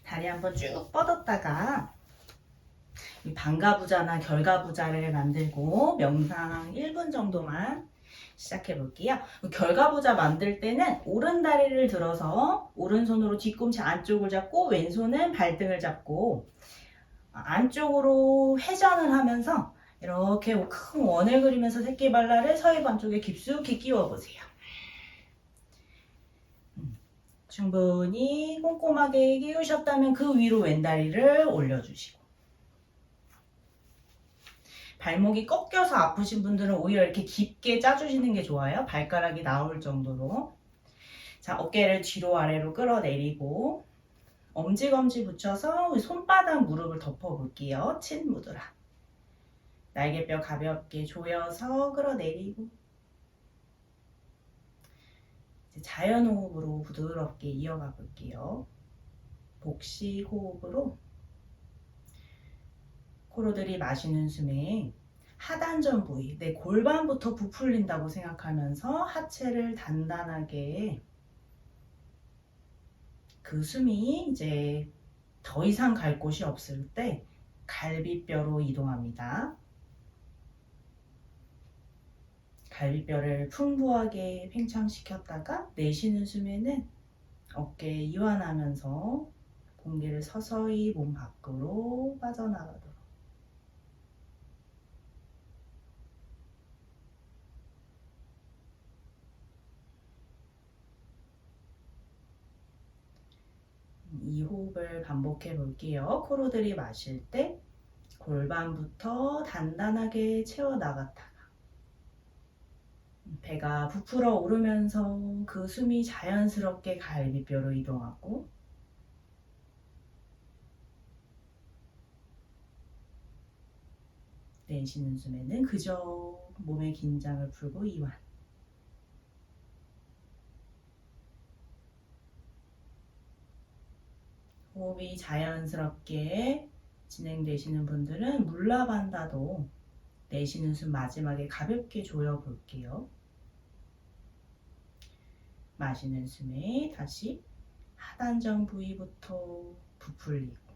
다리 한번 쭉 뻗었다가 이 반가부자나 결가부자를 만들고 명상 1분 정도만 시작해 볼게요. 결가부자 만들 때는 오른 다리를 들어서 오른손으로 뒤꿈치 안쪽을 잡고 왼손은 발등을 잡고 안쪽으로 회전을 하면서 이렇게 큰 원을 그리면서 새끼발랄을 서해반 쪽에 깊숙이 끼워보세요. 충분히 꼼꼼하게 끼우셨다면 그 위로 왼다리를 올려주시고, 발목이 꺾여서 아프신 분들은 오히려 이렇게 깊게 짜주시는 게 좋아요. 발가락이 나올 정도로. 자, 어깨를 뒤로 아래로 끌어내리고 엄지검지 붙여서 손바닥 무릎을 덮어볼게요. 친무드라. 날개뼈 가볍게 조여서 끌어내리고 자연호흡으로 부드럽게 이어가 볼게요. 복식 호흡으로 코로 들이마시는 숨에 하단전 부위, 내 골반부터 부풀린다고 생각하면서 하체를 단단하게, 그 숨이 이제 더 이상 갈 곳이 없을 때 갈비뼈로 이동합니다. 갈비뼈를 풍부하게 팽창시켰다가 내쉬는 숨에는 어깨 이완하면서 공기를 서서히 몸 밖으로 빠져나가도록. 이 호흡을 반복해 볼게요. 코로 들이마실 때 골반부터 단단하게 채워나갔다가 배가 부풀어 오르면서 그 숨이 자연스럽게 갈비뼈로 이동하고, 내쉬는 숨에는 그저 몸의 긴장을 풀고 이완. 호흡이 자연스럽게 진행되시는 분들은 물라반다도 내쉬는 숨 마지막에 가볍게 조여 볼게요. 마시는 숨에 다시 하단전 부위부터 부풀리고,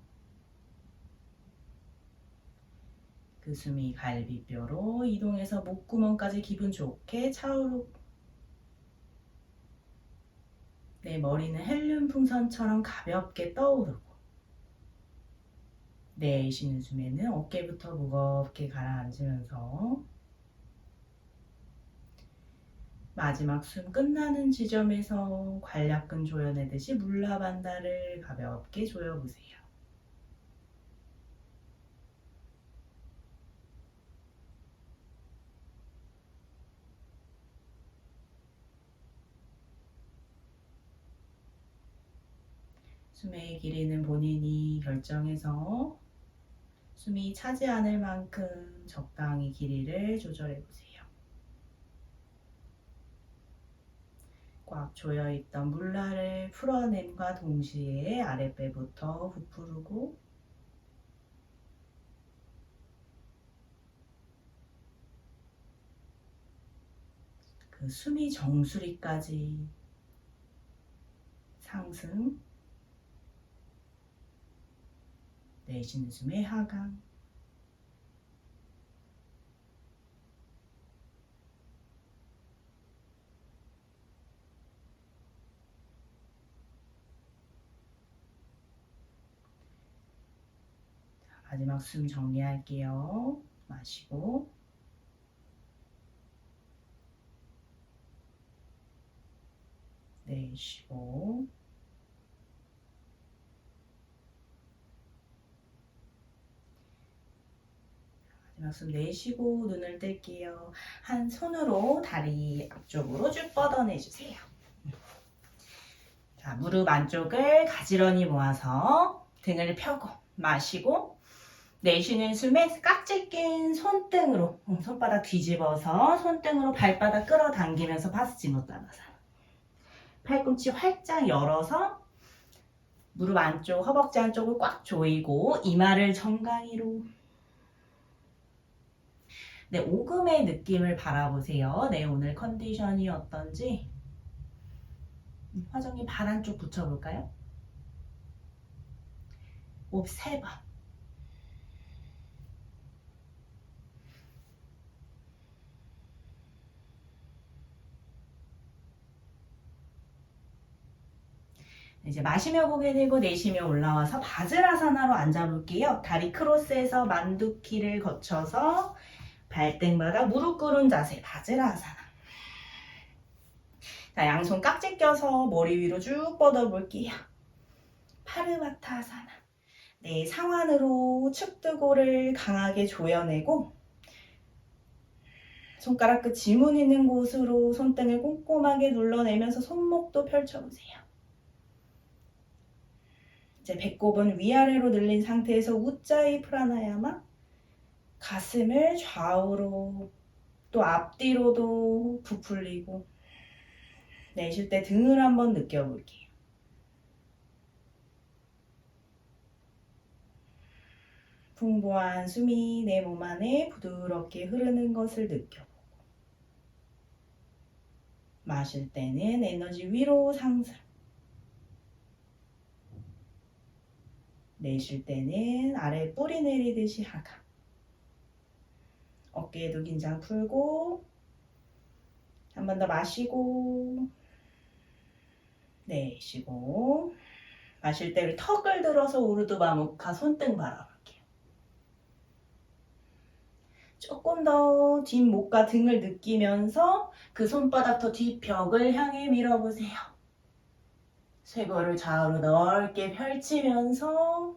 그 숨이 갈비뼈로 이동해서 목구멍까지 기분 좋게 차오르고, 내 머리는 헬륨 풍선처럼 가볍게 떠오르고, 내쉬는 숨에는 어깨부터 무겁게 가라앉으면서 마지막 숨 끝나는 지점에서 관략근 조여내듯이 물라반다를 가볍게 조여보세요. 숨의 길이는 본인이 결정해서 숨이 차지 않을 만큼 적당히 길이를 조절해보세요. 꽉 조여있던 물라를 풀어냄과 동시에 아랫배부터 부풀고, 그 숨이 정수리까지 상승, 내쉬는 숨의 하강. 마지막 숨 정리할게요. 마시고 내쉬고 마지막 숨 내쉬고 눈을 뜰게요. 한 손으로 다리 앞쪽으로 쭉 뻗어내주세요. 자, 무릎 안쪽을 가지런히 모아서 등을 펴고 마시고, 내쉬는 숨에 깍지 낀 손등으로 손바닥 뒤집어서 손등으로 발바닥 끌어당기면서 파스지노타나사나. 팔꿈치 활짝 열어서 무릎 안쪽, 허벅지 안쪽을 꽉 조이고 이마를 정강이로. 네, 오금의 느낌을 바라보세요. 네, 오늘 컨디션이 어떤지. 화정이 발 안쪽 붙여볼까요? 호흡 3번. 이제 마시며 고개 들고 내쉬며 올라와서 바즈라사나로 앉아볼게요. 다리 크로스해서 만두키를 거쳐서 발등바닥 무릎 꿇은 자세 바즈라사나. 자, 양손 깍지 껴서 머리 위로 쭉 뻗어볼게요. 파르바타사나. 네, 상완으로 측두골을 강하게 조여내고 손가락 끝 지문 있는 곳으로 손등을 꼼꼼하게 눌러내면서 손목도 펼쳐보세요. 이제 배꼽은 위아래로 늘린 상태에서 우짜이 프라나야마. 가슴을 좌우로 또 앞뒤로도 부풀리고 내쉴 때 등을 한번 느껴볼게요. 풍부한 숨이 내 몸 안에 부드럽게 흐르는 것을 느껴보고 마실 때는 에너지 위로 상승, 내쉴 때는 아래 뿌리 내리듯이 하강. 어깨에도 긴장 풀고 한 번 더 마시고 내쉬고 마실 때 턱을 들어서 우르드바무카 손등 바라볼게요. 조금 더 뒷목과 등을 느끼면서 그 손바닥 더 뒷벽을 향해 밀어보세요. 쇄골을 좌우로 넓게 펼치면서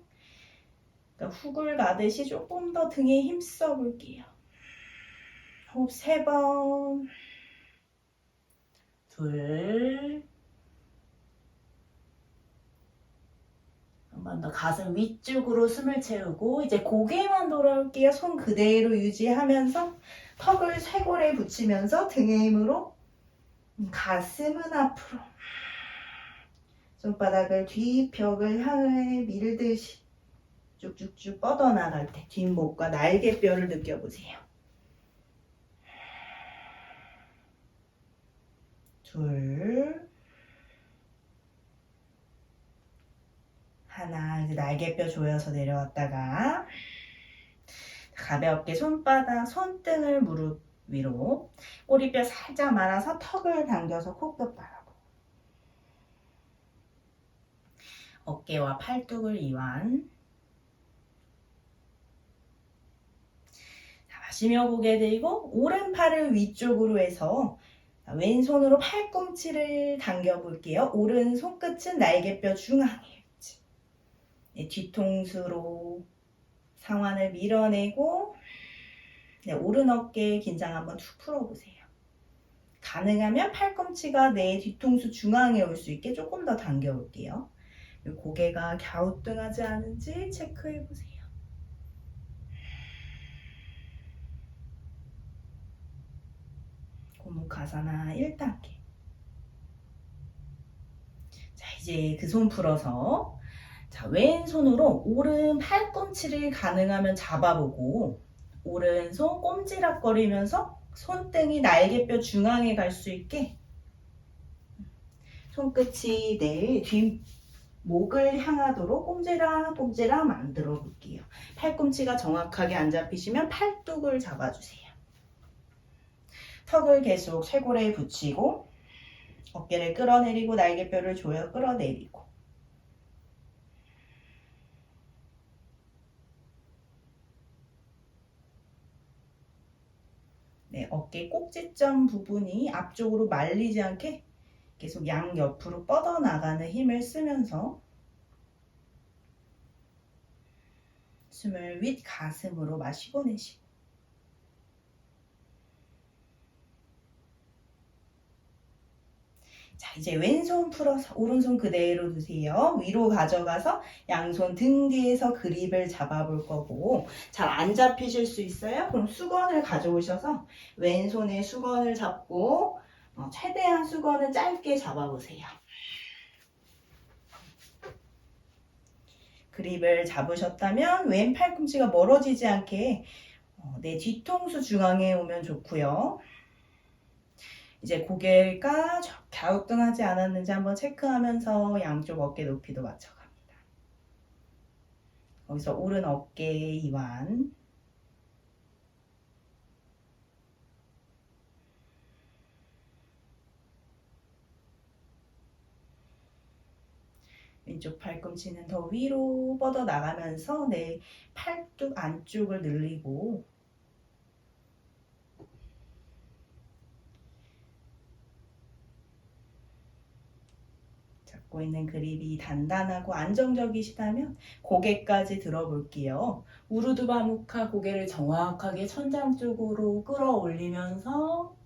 훅을 가듯이 조금 더 등에 힘써 볼게요. 호흡 3번. 둘. 한 번 더 가슴 위쪽으로 숨을 채우고 이제 고개만 돌아올게요. 손 그대로 유지하면서 턱을 쇄골에 붙이면서 등의 힘으로 가슴은 앞으로 손바닥을 뒷벽을 향해 밀듯이 쭉쭉쭉 뻗어나갈 때 뒷목과 날개뼈를 느껴보세요. 둘, 하나. 이제 날개뼈 조여서 내려왔다가 가볍게 손바닥, 손등을 무릎 위로 꼬리뼈 살짝 말아서 턱을 당겨서 코끝 바라보고 어깨와 팔뚝을 이완. 마시며 고개 들고 오른팔을 위쪽으로 해서 왼손으로 팔꿈치를 당겨 볼게요. 오른 손끝은 날개뼈 중앙에 네, 뒤통수로 상완을 밀어내고 네, 오른 어깨 긴장 한번 툭 풀어보세요. 가능하면 팔꿈치가 내 뒤통수 중앙에 올 수 있게 조금 더 당겨 볼게요. 고개가 갸우뚱하지 않은지 체크해보세요. 고무카사나 1단계. 자, 이제 그 손 풀어서 자, 왼손으로 오른 팔꿈치를 가능하면 잡아보고 오른손 꼼지락거리면서 손등이 날개뼈 중앙에 갈 수 있게 손끝이 내 뒷목을 향하도록 꼼지락 만들어 볼게요. 팔꿈치가 정확하게 안 잡히시면 팔뚝을 잡아주세요. 턱을 계속 쇄골에 붙이고 어깨를 끌어내리고 날개뼈를 조여 끌어내리고 네, 어깨 꼭지점 부분이 앞쪽으로 말리지 않게 계속 양옆으로 뻗어나가는 힘을 쓰면서 숨을 윗 가슴으로 마시고 내쉬고 자, 이제 왼손 풀어서 오른손 그대로 두세요. 위로 가져가서 양손 등 뒤에서 그립을 잡아볼 거고 잘 안 잡히실 수 있어요? 그럼 수건을 가져오셔서 왼손에 수건을 잡고 최대한 수건을 짧게 잡아보세요. 그립을 잡으셨다면 왼 팔꿈치가 멀어지지 않게 내 뒤통수 중앙에 오면 좋고요. 이제 고개가 갸우뚱하지 않았는지 한번 체크하면서 양쪽 어깨 높이도 맞춰갑니다. 거기서 오른 어깨 이완. 왼쪽 팔꿈치는 더 위로 뻗어 나가면서 내 팔뚝 안쪽을 늘리고 잡고 있는 그립이 단단하고 안정적이시다면 고개까지 들어볼게요. 우르드바무카 고개를 정확하게 천장 쪽으로 끌어올리면서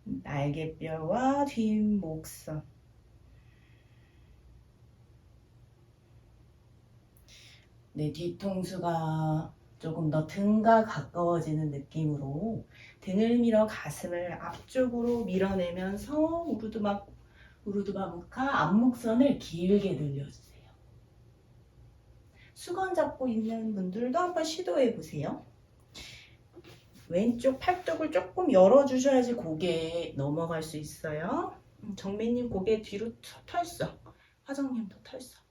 날개뼈와 뒷목선 내 뒤통수가 조금 더 등과 가까워지는 느낌으로 등을 밀어 가슴을 앞쪽으로 밀어내면서 우르드바무카 앞목선을 길게 늘려주세요. 수건 잡고 있는 분들도 한번 시도해 보세요. 왼쪽 팔뚝을 조금 열어주셔야지 고개에 넘어갈 수 있어요. 정민님 고개 뒤로 털썩. 화정님도 털썩.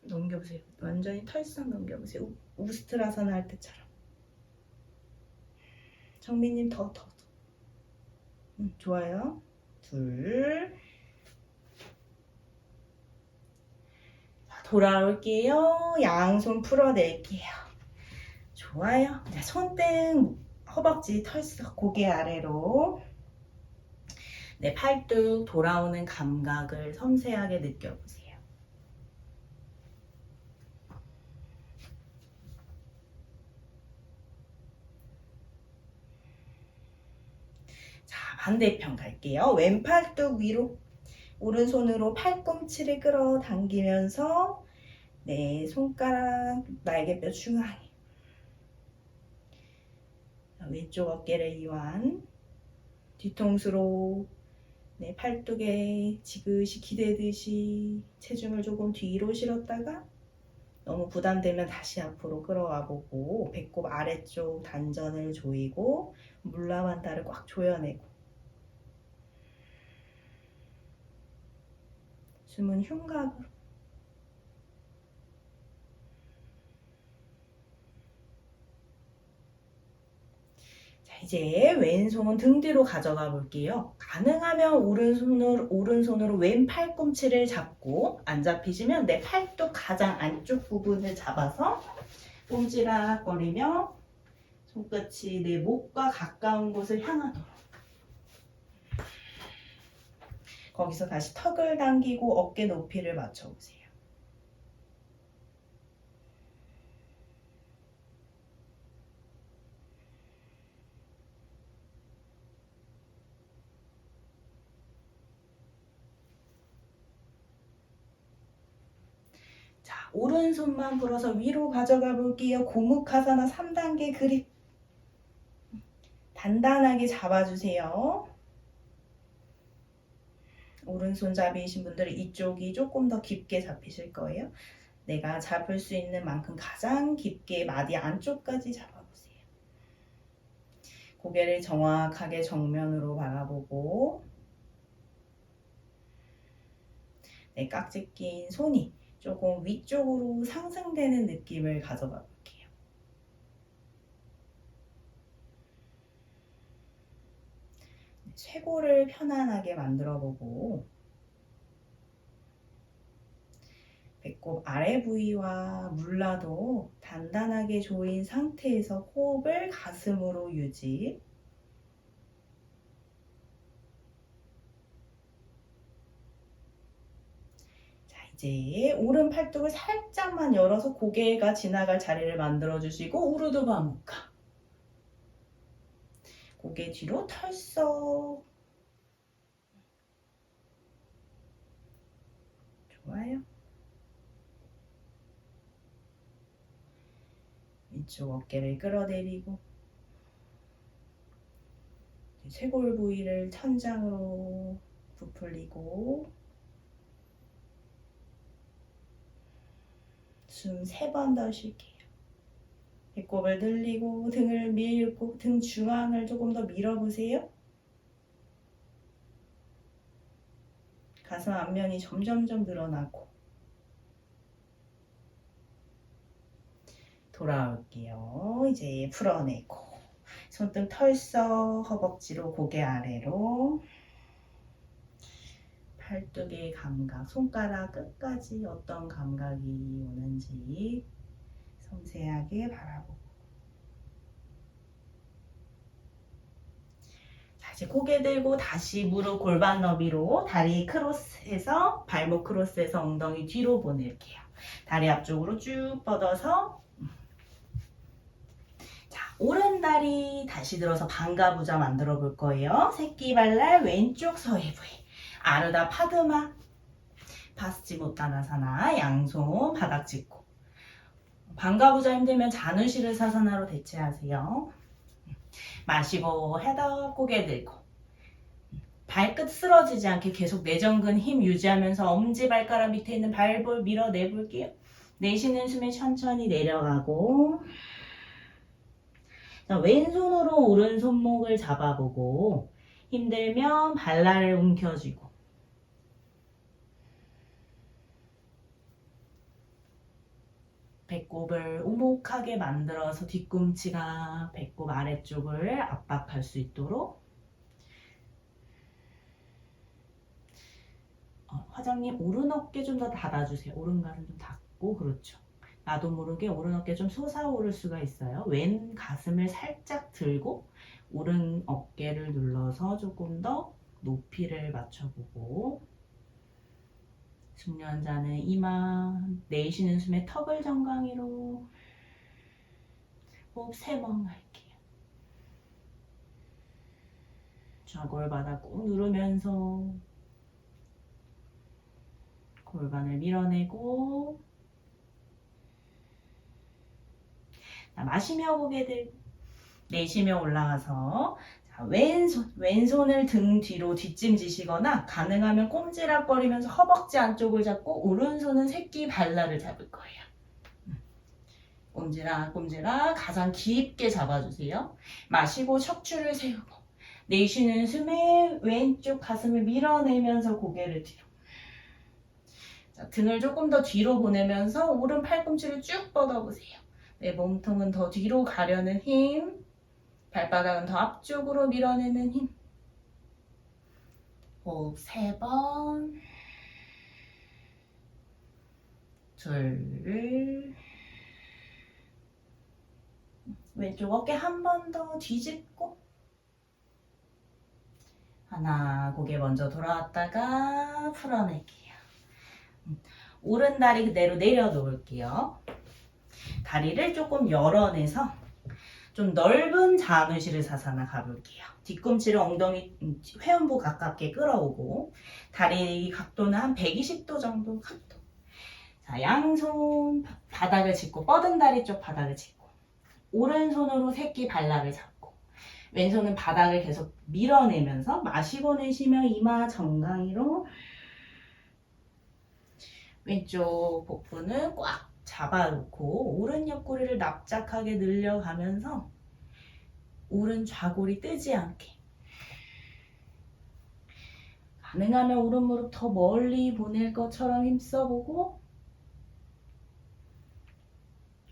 넘겨보세요. 완전히 털썩 넘겨보세요. 우스트라사나 할 때처럼. 정민님 더. 좋아요. 둘. 돌아올게요. 양손 풀어낼게요. 좋아요. 자, 손등, 허벅지 털썩 고개 아래로 내 팔뚝 돌아오는 감각을 섬세하게 느껴보세요. 자, 반대편 갈게요. 왼팔뚝 위로 오른손으로 팔꿈치를 끌어당기면서 내 손가락 날개뼈 중앙에 왼쪽 어깨를 이완 뒤통수로 내 팔뚝에 지그시 기대듯이 체중을 조금 뒤로 실었다가 너무 부담되면 다시 앞으로 끌어와 보고 배꼽 아래쪽 단전을 조이고 물라만다를 꽉 조여내고 숨은 흉곽으로 이제 왼손 등 뒤로 가져가 볼게요. 가능하면 오른손으로 왼 팔꿈치를 잡고 안 잡히시면 내 팔뚝 가장 안쪽 부분을 잡아서 꼼지락거리며 손끝이 내 목과 가까운 곳을 향하도록 거기서 다시 턱을 당기고 어깨 높이를 맞춰보세요. 자, 오른손만 풀어서 위로 가져가 볼게요. 고무카사나 3단계 그립 단단하게 잡아주세요. 오른손잡이이신 분들은 이쪽이 조금 더 깊게 잡히실 거예요. 내가 잡을 수 있는 만큼 가장 깊게 마디 안쪽까지 잡아보세요. 고개를 정확하게 정면으로 바라보고 내 깍지 낀 손이 조금 위쪽으로 상승되는 느낌을 가져가 볼게요. 쇄골을 편안하게 만들어 보고 배꼽 아래 부위와 물라도 단단하게 조인 상태에서 호흡을 가슴으로 유지. 자, 이제 오른 팔뚝을 살짝만 열어서 고개가 지나갈 자리를 만들어 주시고 우르드바무카. 고개 뒤로 털썩. 좋아요. 왼쪽 어깨를 끌어내리고 쇄골 부위를 천장으로 부풀리고 숨 3번 더 쉴게요. 배꼽을 늘리고 등을 밀고 등 중앙을 조금 더 밀어보세요. 가슴 앞면이 점점점 늘어나고 돌아올게요. 이제 풀어내고 손등 털썩 허벅지로 고개 아래로 팔뚝의 감각, 손가락 끝까지 어떤 감각이 오는지 섬세하게 바라보고. 자, 이제 고개 들고 다시 무릎 골반 너비로 다리 크로스해서 발목 크로스해서 엉덩이 뒤로 보낼게요. 다리 앞쪽으로 쭉 뻗어서 오른 다리 다시 들어서 반가부자 만들어 볼 거예요. 새끼발랄 왼쪽 서해 부위. 아르다 파드마. 파스치모타나사나 양손 바닥 짚고. 반가부자 힘들면 자누시르사사나로 대체하세요. 마시고 헤더 고개 들고. 발끝 쓰러지지 않게 계속 내전근 힘 유지하면서 엄지발가락 밑에 있는 발볼 밀어내볼게요. 내쉬는 숨에 천천히 내려가고. 자, 왼손으로 오른 손목을 잡아보고 힘들면 발날을 움켜쥐고 배꼽을 오목하게 만들어서 뒤꿈치가 배꼽 아래쪽을 압박할 수 있도록. 화장님 오른 어깨 좀 더 닫아주세요. 오른 가슴 좀 닫고. 그렇죠. 나도 모르게 오른 어깨 좀 솟아오를 수가 있어요. 왼 가슴을 살짝 들고 오른 어깨를 눌러서 조금 더 높이를 맞춰보고. 숙련자는 이마, 내쉬는 숨에 턱을 정강이로. 호흡 3번 할게요. 좌골바닥 꾹 누르면서 골반을 밀어내고. 자, 마시며 고개 들고 내쉬며 올라가서. 자, 왼손을 등 뒤로 뒷짐지시거나 가능하면 꼼지락거리면서 허벅지 안쪽을 잡고 오른손은 새끼 발날을 잡을 거예요. 꼼지락 가장 깊게 잡아주세요. 마시고 척추를 세우고 내쉬는 숨에 왼쪽 가슴을 밀어내면서 고개를 뒤로. 자, 등을 조금 더 뒤로 보내면서 오른 팔꿈치를 쭉 뻗어보세요. 내 몸통은 더 뒤로 가려는 힘, 발바닥은 더 앞쪽으로 밀어내는 힘. 호흡 3번. 둘. 왼쪽 어깨 한 번 더 뒤집고. 하나, 고개 먼저 돌아왔다가 풀어낼게요. 오른 다리 그대로 내려놓을게요. 다리를 조금 열어내서 좀 넓은 자누시르사사나 가볼게요. 뒤꿈치를 엉덩이 회음부 가깝게 끌어오고 다리 각도는 한 120도 정도 각도. 자, 양손 바닥을 짚고 뻗은 다리 쪽 바닥을 짚고 오른손으로 새끼 발락을 잡고 왼손은 바닥을 계속 밀어내면서 마시고 내쉬며 이마 정강이로. 왼쪽 복부는 꽉 잡아놓고 오른 옆구리를 납작하게 늘려가면서 오른 좌골이 뜨지 않게. 가능하면 오른 무릎 더 멀리 보낼 것처럼 힘써보고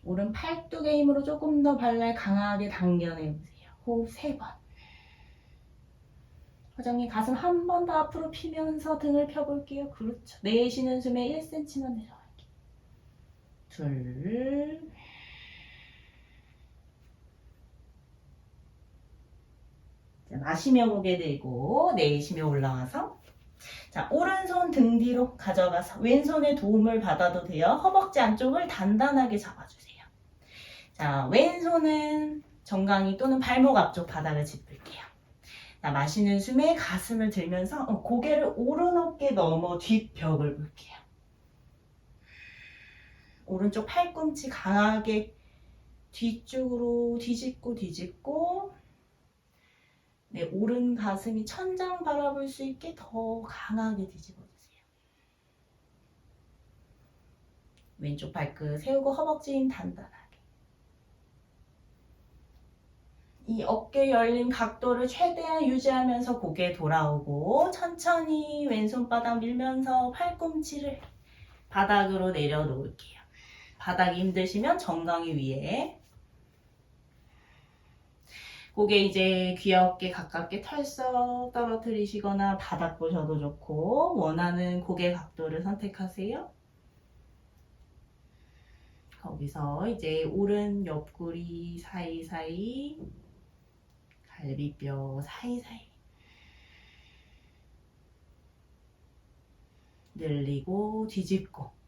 오른 팔뚝의 힘으로 조금 더 발날 강하게 당겨내보세요. 호흡 3번. 화장님 가슴 한 번 더 앞으로 피면서 등을 펴볼게요. 그렇죠. 내쉬는 숨에 1cm만 내려갈게요. 둘. 자, 마시며 고개 들고 내쉬며 올라와서. 자, 오른손 등 뒤로 가져가서 왼손의 도움을 받아도 돼요. 허벅지 안쪽을 단단하게 잡아주세요. 자, 왼손은 정강이 또는 발목 앞쪽 바닥을 짚을게요. 자, 마시는 숨에 가슴을 들면서 고개를 오른 어깨 넘어 뒷벽을 볼게요. 오른쪽 팔꿈치 강하게 뒤쪽으로 뒤집고 네, 오른 가슴이 천장 바라볼 수 있게 더 강하게 뒤집어주세요. 왼쪽 발끝 세우고 허벅지 힘 단단하게. 이 어깨 열린 각도를 최대한 유지하면서 고개 돌아오고 천천히 왼손바닥 밀면서 팔꿈치를 바닥으로 내려놓을게요. 바닥이 힘드시면 정강이 위에. 고개 이제 귀 어깨 가깝게 털썩 떨어뜨리시거나 바닥 보셔도 좋고, 원하는 고개 각도를 선택하세요. 거기서 이제 오른 옆구리 사이사이, 갈비뼈 사이사이 늘리고 뒤집고,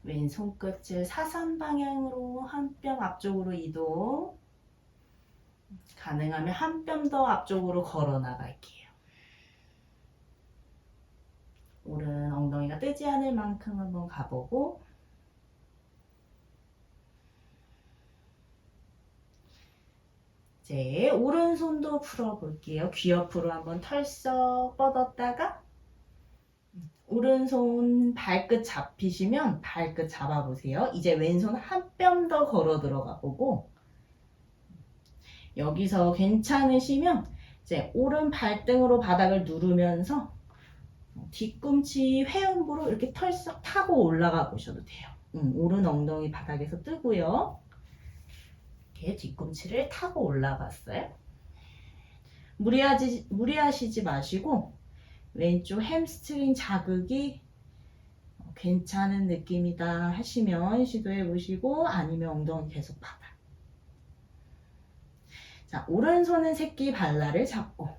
왼손 끝을 사선 방향으로 한 뼘 앞쪽으로 이동. 가능하면 한 뼘 더 앞쪽으로 걸어 나갈게요. 오른 엉덩이가 뜨지 않을 만큼 한번 가보고, 이제 오른손도 풀어볼게요. 귀 옆으로 한번 털썩 뻗었다가 오른손 발끝 잡히시면 발끝 잡아보세요. 이제 왼손 한 뼘 더 걸어 들어가 보고, 여기서 괜찮으시면 이제 오른 발등으로 바닥을 누르면서 뒤꿈치 회음부로 이렇게 털썩 타고 올라가 보셔도 돼요. 오른 엉덩이 바닥에서 뜨고요. 이렇게 뒤꿈치를 타고 올라갔어요. 무리하시지 마시고 왼쪽 햄스트링 자극이 괜찮은 느낌이다 하시면 시도해 보시고, 아니면 엉덩이 계속 바닥. 자, 오른손은 새끼 발라를 잡고,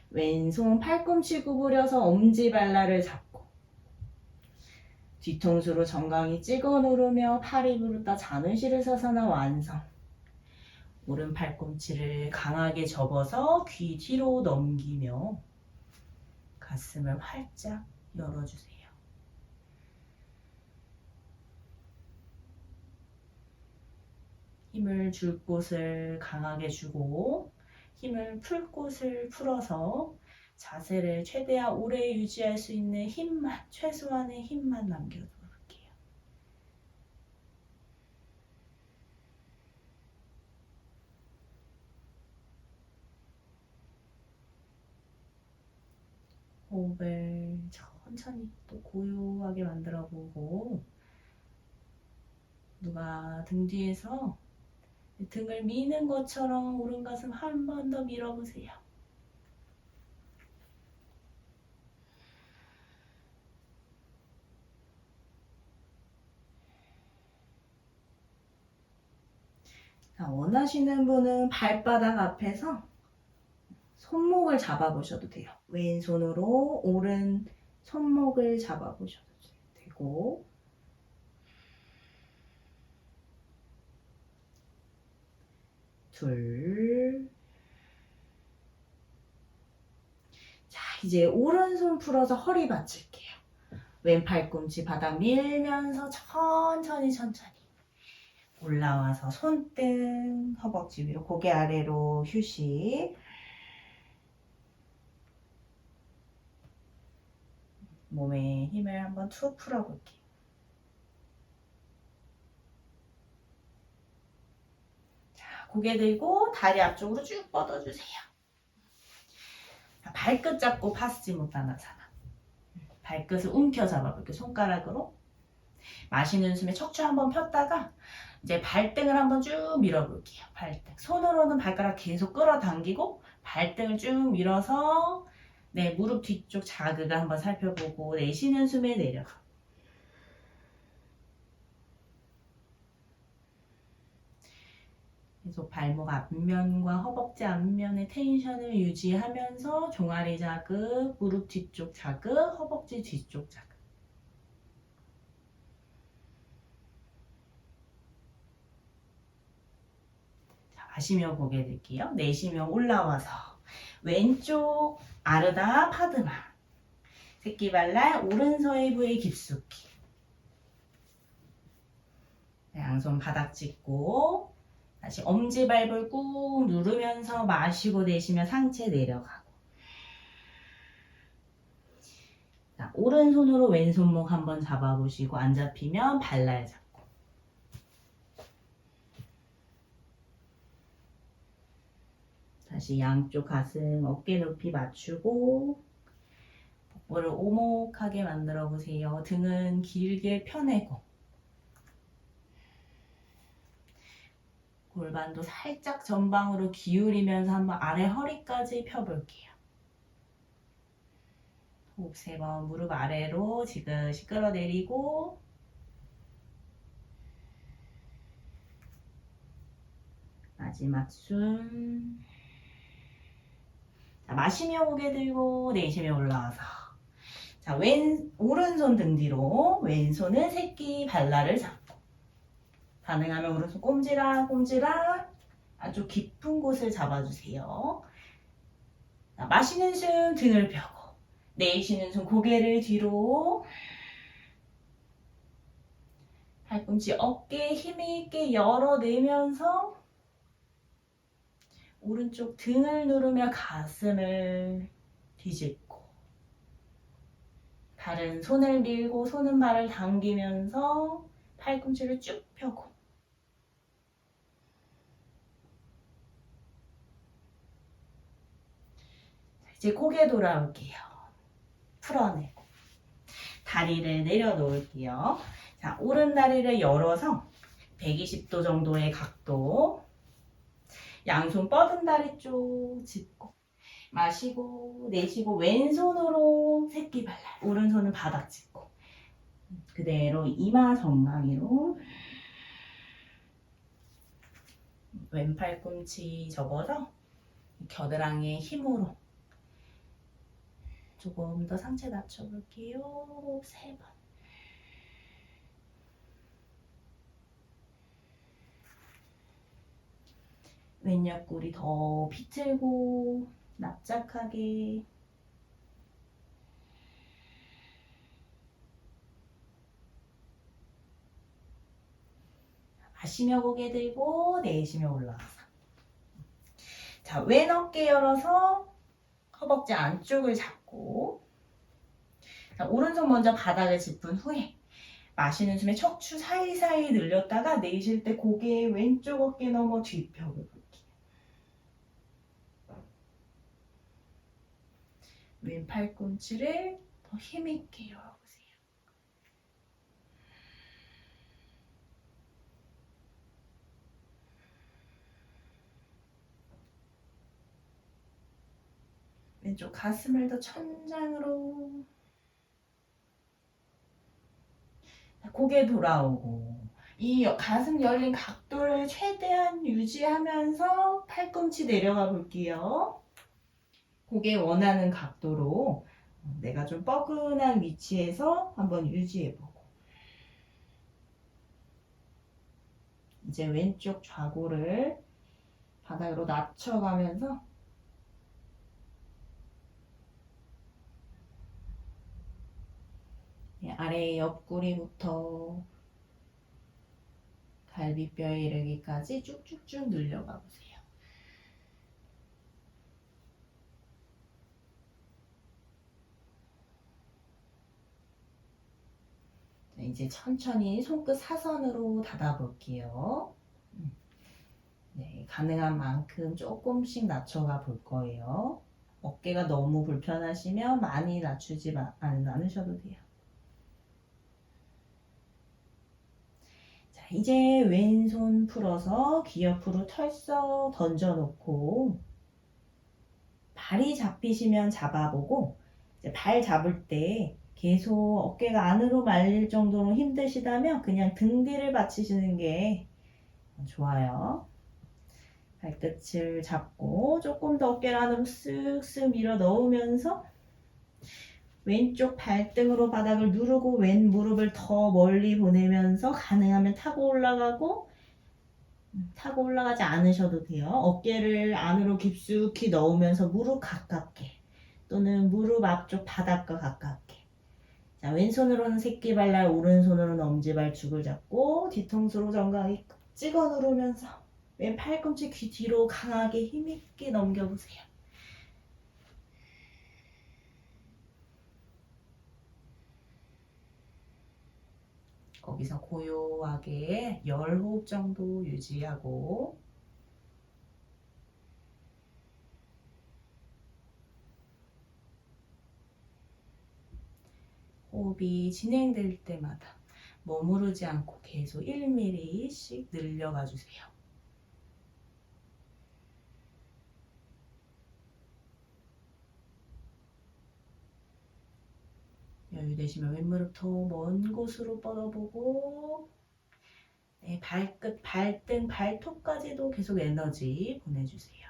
왼손 팔꿈치 구부려서 엄지발라를 잡고, 뒤통수로 정강이 찍어 누르며 팔이 부르다 자눈실을 서서나 완성. 오른 팔꿈치를 강하게 접어서 귀 뒤로 넘기며 가슴을 활짝 열어주세요. 힘을 줄 곳을 강하게 주고, 힘을 풀 곳을 풀어서 자세를 최대한 오래 유지할 수 있는 힘만, 최소한의 힘만 남겨볼게요. 호흡을 천천히 또 고요하게 만들어 보고, 누가 등 뒤에서 등을 미는 것처럼 오른 가슴 한 번 더 밀어보세요. 자, 원하시는 분은 발바닥 앞에서 손목을 잡아보셔도 돼요. 왼손으로 오른 손목을 잡아보셔도 되고, 둘. 자, 이제 오른손 풀어서 허리 받칠게요. 왼 팔꿈치 바닥 밀면서 천천히 올라와서 손등, 허벅지 위로, 고개 아래로 휴식. 몸에 힘을 한번 툭 풀어볼게요. 자, 고개 들고 다리 앞쪽으로 쭉 뻗어주세요. 발끝 잡고 파스지무타나사나. 발끝을 움켜 잡아볼게요. 손가락으로. 마시는 숨에 척추 한번 폈다가 이제 발등을 한번 쭉 밀어볼게요. 발등. 손으로는 발가락 계속 끌어당기고 발등을 쭉 밀어서 무릎 뒤쪽 자극을 한번 살펴보고, 내쉬는 숨에 내려가. 계속 발목 앞면과 허벅지 앞면의 텐션을 유지하면서 종아리 자극, 무릎 뒤쪽 자극, 허벅지 뒤쪽 자극. 자, 마시며 고개 들게요. 내쉬며 올라와서 왼쪽 아르다 파드마. 새끼발랄 오른 서해부에 깊숙이. 양손 바닥 짚고 다시 엄지발볼 꾹 누르면서 마시고 내쉬며 상체 내려가고. 자, 오른손으로 왼손목 한번 잡아보시고, 안 잡히면 발날 잡고. 다시 양쪽 가슴 어깨 높이 맞추고 뭐를 오목하게 만들어 보세요. 등은 길게 펴내고 골반도 살짝 전방으로 기울이면서 한번 아래 허리까지 펴볼게요. 호흡 3번, 무릎 아래로 지그시 끌어내리고 마지막 숨. 자, 마시며 고개 들고 내쉬며 올라와서 자, 오른손 등 뒤로 왼손은 새끼 발라를 잡고 가능하면 오른손 꼼지락 꼼지락 아주 깊은 곳을 잡아주세요. 자, 마시는 숨 등을 펴고 내쉬는 숨 고개를 뒤로 팔꿈치 어깨 힘있게 열어내면서 오른쪽 등을 누르며 가슴을 뒤집고 발은 손을 밀고 손은 발을 당기면서 팔꿈치를 쭉 펴고 이제 고개 돌아올게요. 풀어내고 다리를 내려놓을게요. 자, 오른 다리를 열어서 120도 정도의 각도 양손 뻗은 다리 쪽 짚고 마시고 내쉬고 왼손으로 새끼 발랄 오른손은 바닥 짚고 그대로 이마 정강이로 왼 팔꿈치 접어서 겨드랑이의 힘으로 조금 더 상체 낮춰볼게요. 3번. 왼 옆구리 더 비틀고 납작하게 마시며 고개 들고 내쉬며 올라와서 자, 왼 어깨 열어서 허벅지 안쪽을 잡고 자, 오른손 먼저 바닥을 짚은 후에 마시는 숨에 척추 사이사이 늘렸다가 내쉴 때 고개 왼쪽 어깨 넘어 뒤벽을 볼게요. 왼 팔꿈치를 더 힘있게 열어보세요. 왼쪽 가슴을 더 천장으로 고개 돌아오고 이 가슴 열린 각도를 최대한 유지하면서 팔꿈치 내려가 볼게요. 고개 원하는 각도로 내가 좀 뻐근한 위치에서 한번 유지해보고 이제 왼쪽 좌골을 바닥으로 낮춰가면서 아래 옆구리부터 갈비뼈에 이르기까지 쭉쭉쭉 늘려가 보세요. 이제 천천히 손끝 사선으로 닫아볼게요. 네, 가능한 만큼 조금씩 낮춰가 볼 거예요. 어깨가 너무 불편하시면 많이 낮추지 않으셔도 돼요. 자, 이제 왼손 풀어서 귀 옆으로 털썩 던져놓고 발이 잡히시면 잡아보고 이제 발 잡을 때 계속 어깨가 안으로 말릴 정도로 힘드시다면 그냥 등 뒤를 받치시는 게 좋아요. 발끝을 잡고 조금 더 어깨를 안으로 쓱쓱 밀어 넣으면서 왼쪽 발등으로 바닥을 누르고 왼 무릎을 더 멀리 보내면서 가능하면 타고 올라가고 타고 올라가지 않으셔도 돼요. 어깨를 안으로 깊숙이 넣으면서 무릎 가깝게 또는 무릎 앞쪽 바닥과 가깝게 자, 왼손으로는 새끼발랄 오른손으로는 엄지발축을 잡고 뒤통수로 정강이 찍어 누르면서 왼 팔꿈치 귀 뒤로 강하게 힘있게 넘겨보세요. 거기서 고요하게 10호흡 정도 유지하고 호흡이 진행될 때마다 머무르지 않고 계속 1mm씩 늘려가 주세요. 여유 되시면 왼무릎 더 먼 곳으로 뻗어보고, 네, 발끝, 발등, 발톱까지도 계속 에너지 보내주세요.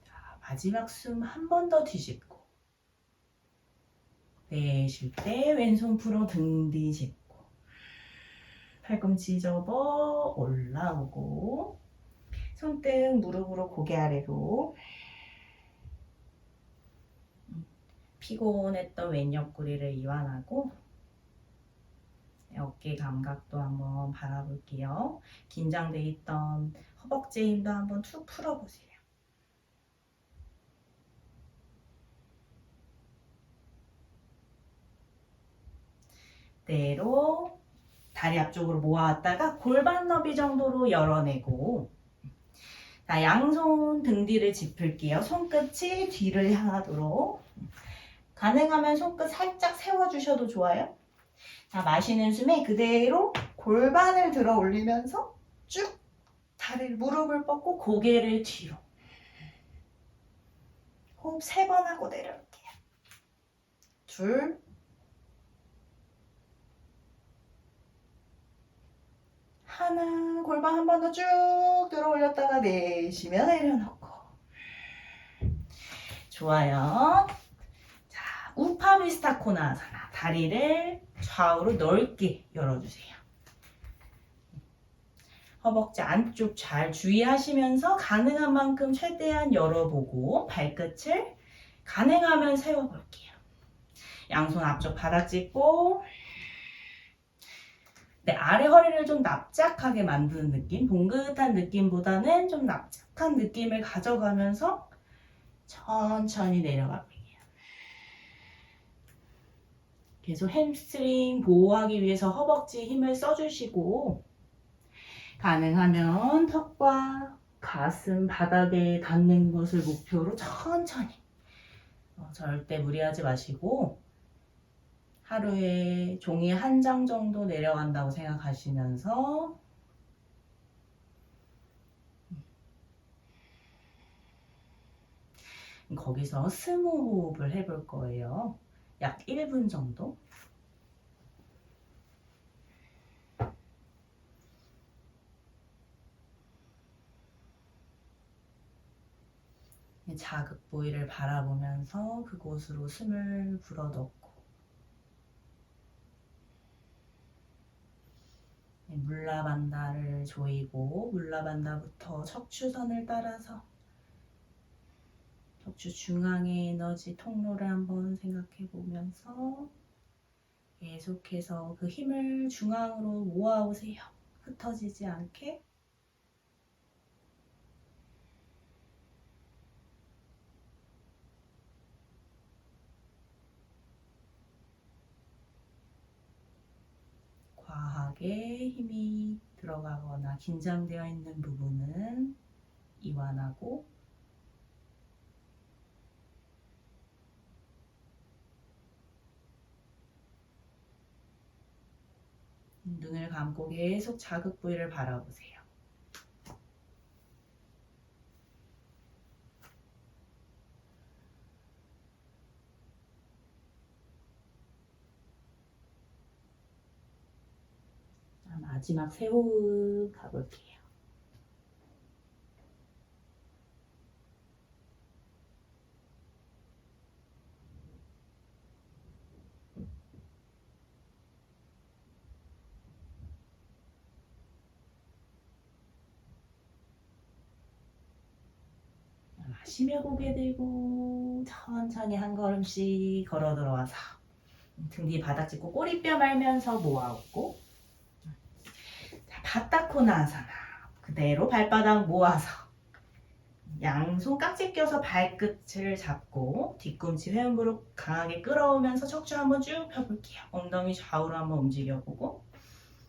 자, 마지막 숨 한 번 더 뒤집고, 내쉴 때 왼손 풀어 등 뒤집고, 팔꿈치 접어 올라오고, 손등 무릎으로 고개 아래로, 피곤했던 왼 옆구리를 이완하고, 어깨 감각도 한번 바라볼게요. 긴장돼 있던 허벅지 힘도 한번 툭 풀어보세요. 그대로 다리 앞쪽으로 모아왔다가 골반 너비 정도로 열어내고, 자, 양손 등 뒤를 짚을게요. 손끝이 뒤를 향하도록. 가능하면 손끝 살짝 세워주셔도 좋아요. 자, 마시는 숨에 그대로 골반을 들어 올리면서 쭉 다리를, 무릎을 뻗고 고개를 뒤로. 호흡 3번 하고 내려올게요. 둘, 하나, 골반 한 번 더 쭉 들어 올렸다가 내쉬며 내려놓고. 좋아요. 자, 우파비스타 코나아사나. 다리를 좌우로 넓게 열어주세요. 허벅지 안쪽 잘 주의하시면서 가능한 만큼 최대한 열어보고 발끝을 가능하면 세워볼게요. 양손 앞쪽 바닥 짚고, 네, 아래 허리를 좀 납작하게 만드는 느낌, 봉긋한 느낌보다는 좀 납작한 느낌을 가져가면서 천천히 내려가볼게요. 계속 햄스트링 보호하기 위해서 허벅지 힘을 써주시고, 가능하면 턱과 가슴 바닥에 닿는 것을 목표로 천천히, 절대 무리하지 마시고 하루에 종이 한 장 정도 내려간다고 생각하시면서 거기서 스무 호흡을 해볼 거예요. 약 1분 정도. 자극 부위를 바라보면서 그곳으로 숨을 불어넣고, 물라반다를 조이고 물라반다부터 척추선을 따라서 척추 중앙의 에너지 통로를 한번 생각해 보면서 계속해서 그 힘을 중앙으로 모아오세요. 흩어지지 않게. 과하게 힘이 들어가거나 긴장되어 있는 부분은 이완하고, 눈을 감고 계속 자극 부위를 바라보세요. 마지막 세 호흡 가볼게요. 마시며 고개 들고 천천히 한 걸음씩 걸어 들어와서 등 뒤 바닥 짚고 꼬리뼈 말면서 모아오고, 바타코나아사나. 그대로 발바닥 모아서 양손 깍지 껴서 발끝을 잡고 뒤꿈치 회음부로 강하게 끌어오면서 척추 한번 쭉 펴볼게요. 엉덩이 좌우로 한번 움직여보고,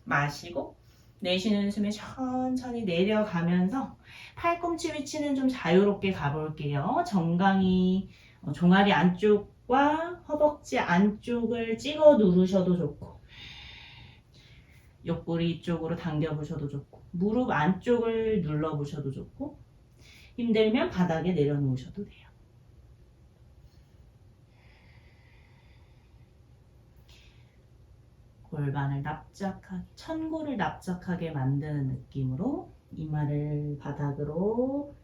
마시고 내쉬는 숨에 천천히 내려가면서 팔꿈치 위치는 좀 자유롭게 가볼게요. 정강이 종아리 안쪽과 허벅지 안쪽을 찍어 누르셔도 좋고 옆구리 쪽으로 당겨보셔도 좋고 무릎 안쪽을 눌러보셔도 좋고 힘들면 바닥에 내려놓으셔도 돼요. 골반을 납작하게, 천골을 납작하게 만드는 느낌으로 이마를 바닥으로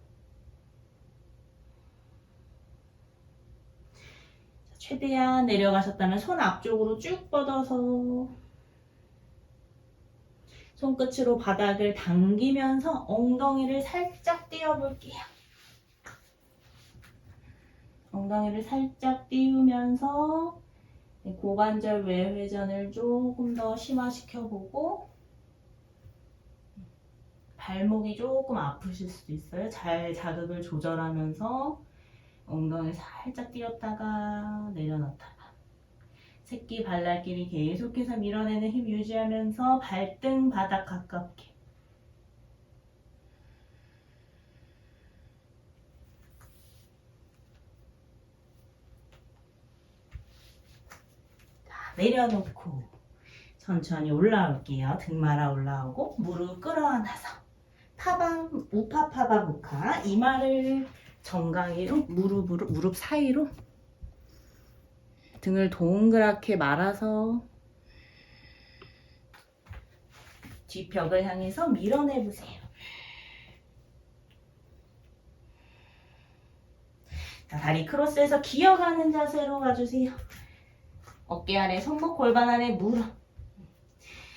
최대한 내려가셨다면 손 앞쪽으로 쭉 뻗어서 손끝으로 바닥을 당기면서 엉덩이를 살짝 띄워볼게요. 엉덩이를 살짝 띄우면서 고관절 외회전을 조금 더 심화시켜보고 발목이 조금 아프실 수도 있어요. 잘 자극을 조절하면서 엉덩이 살짝 띄웠다가 내려놨다가 새끼 발날끼리 계속해서 밀어내는 힘 유지하면서 발등 바닥 가깝게 내려놓고 천천히 올라올게요. 등 말아 올라오고 무릎 끌어안아서 파방 우파파바 무카 이마를 정강이로 무릎 사이로 등을 동그랗게 말아서 뒷벽을 향해서 밀어내보세요. 자, 다리 크로스해서 기어가는 자세로 가주세요. 어깨 아래 손목 골반 아래 무릎.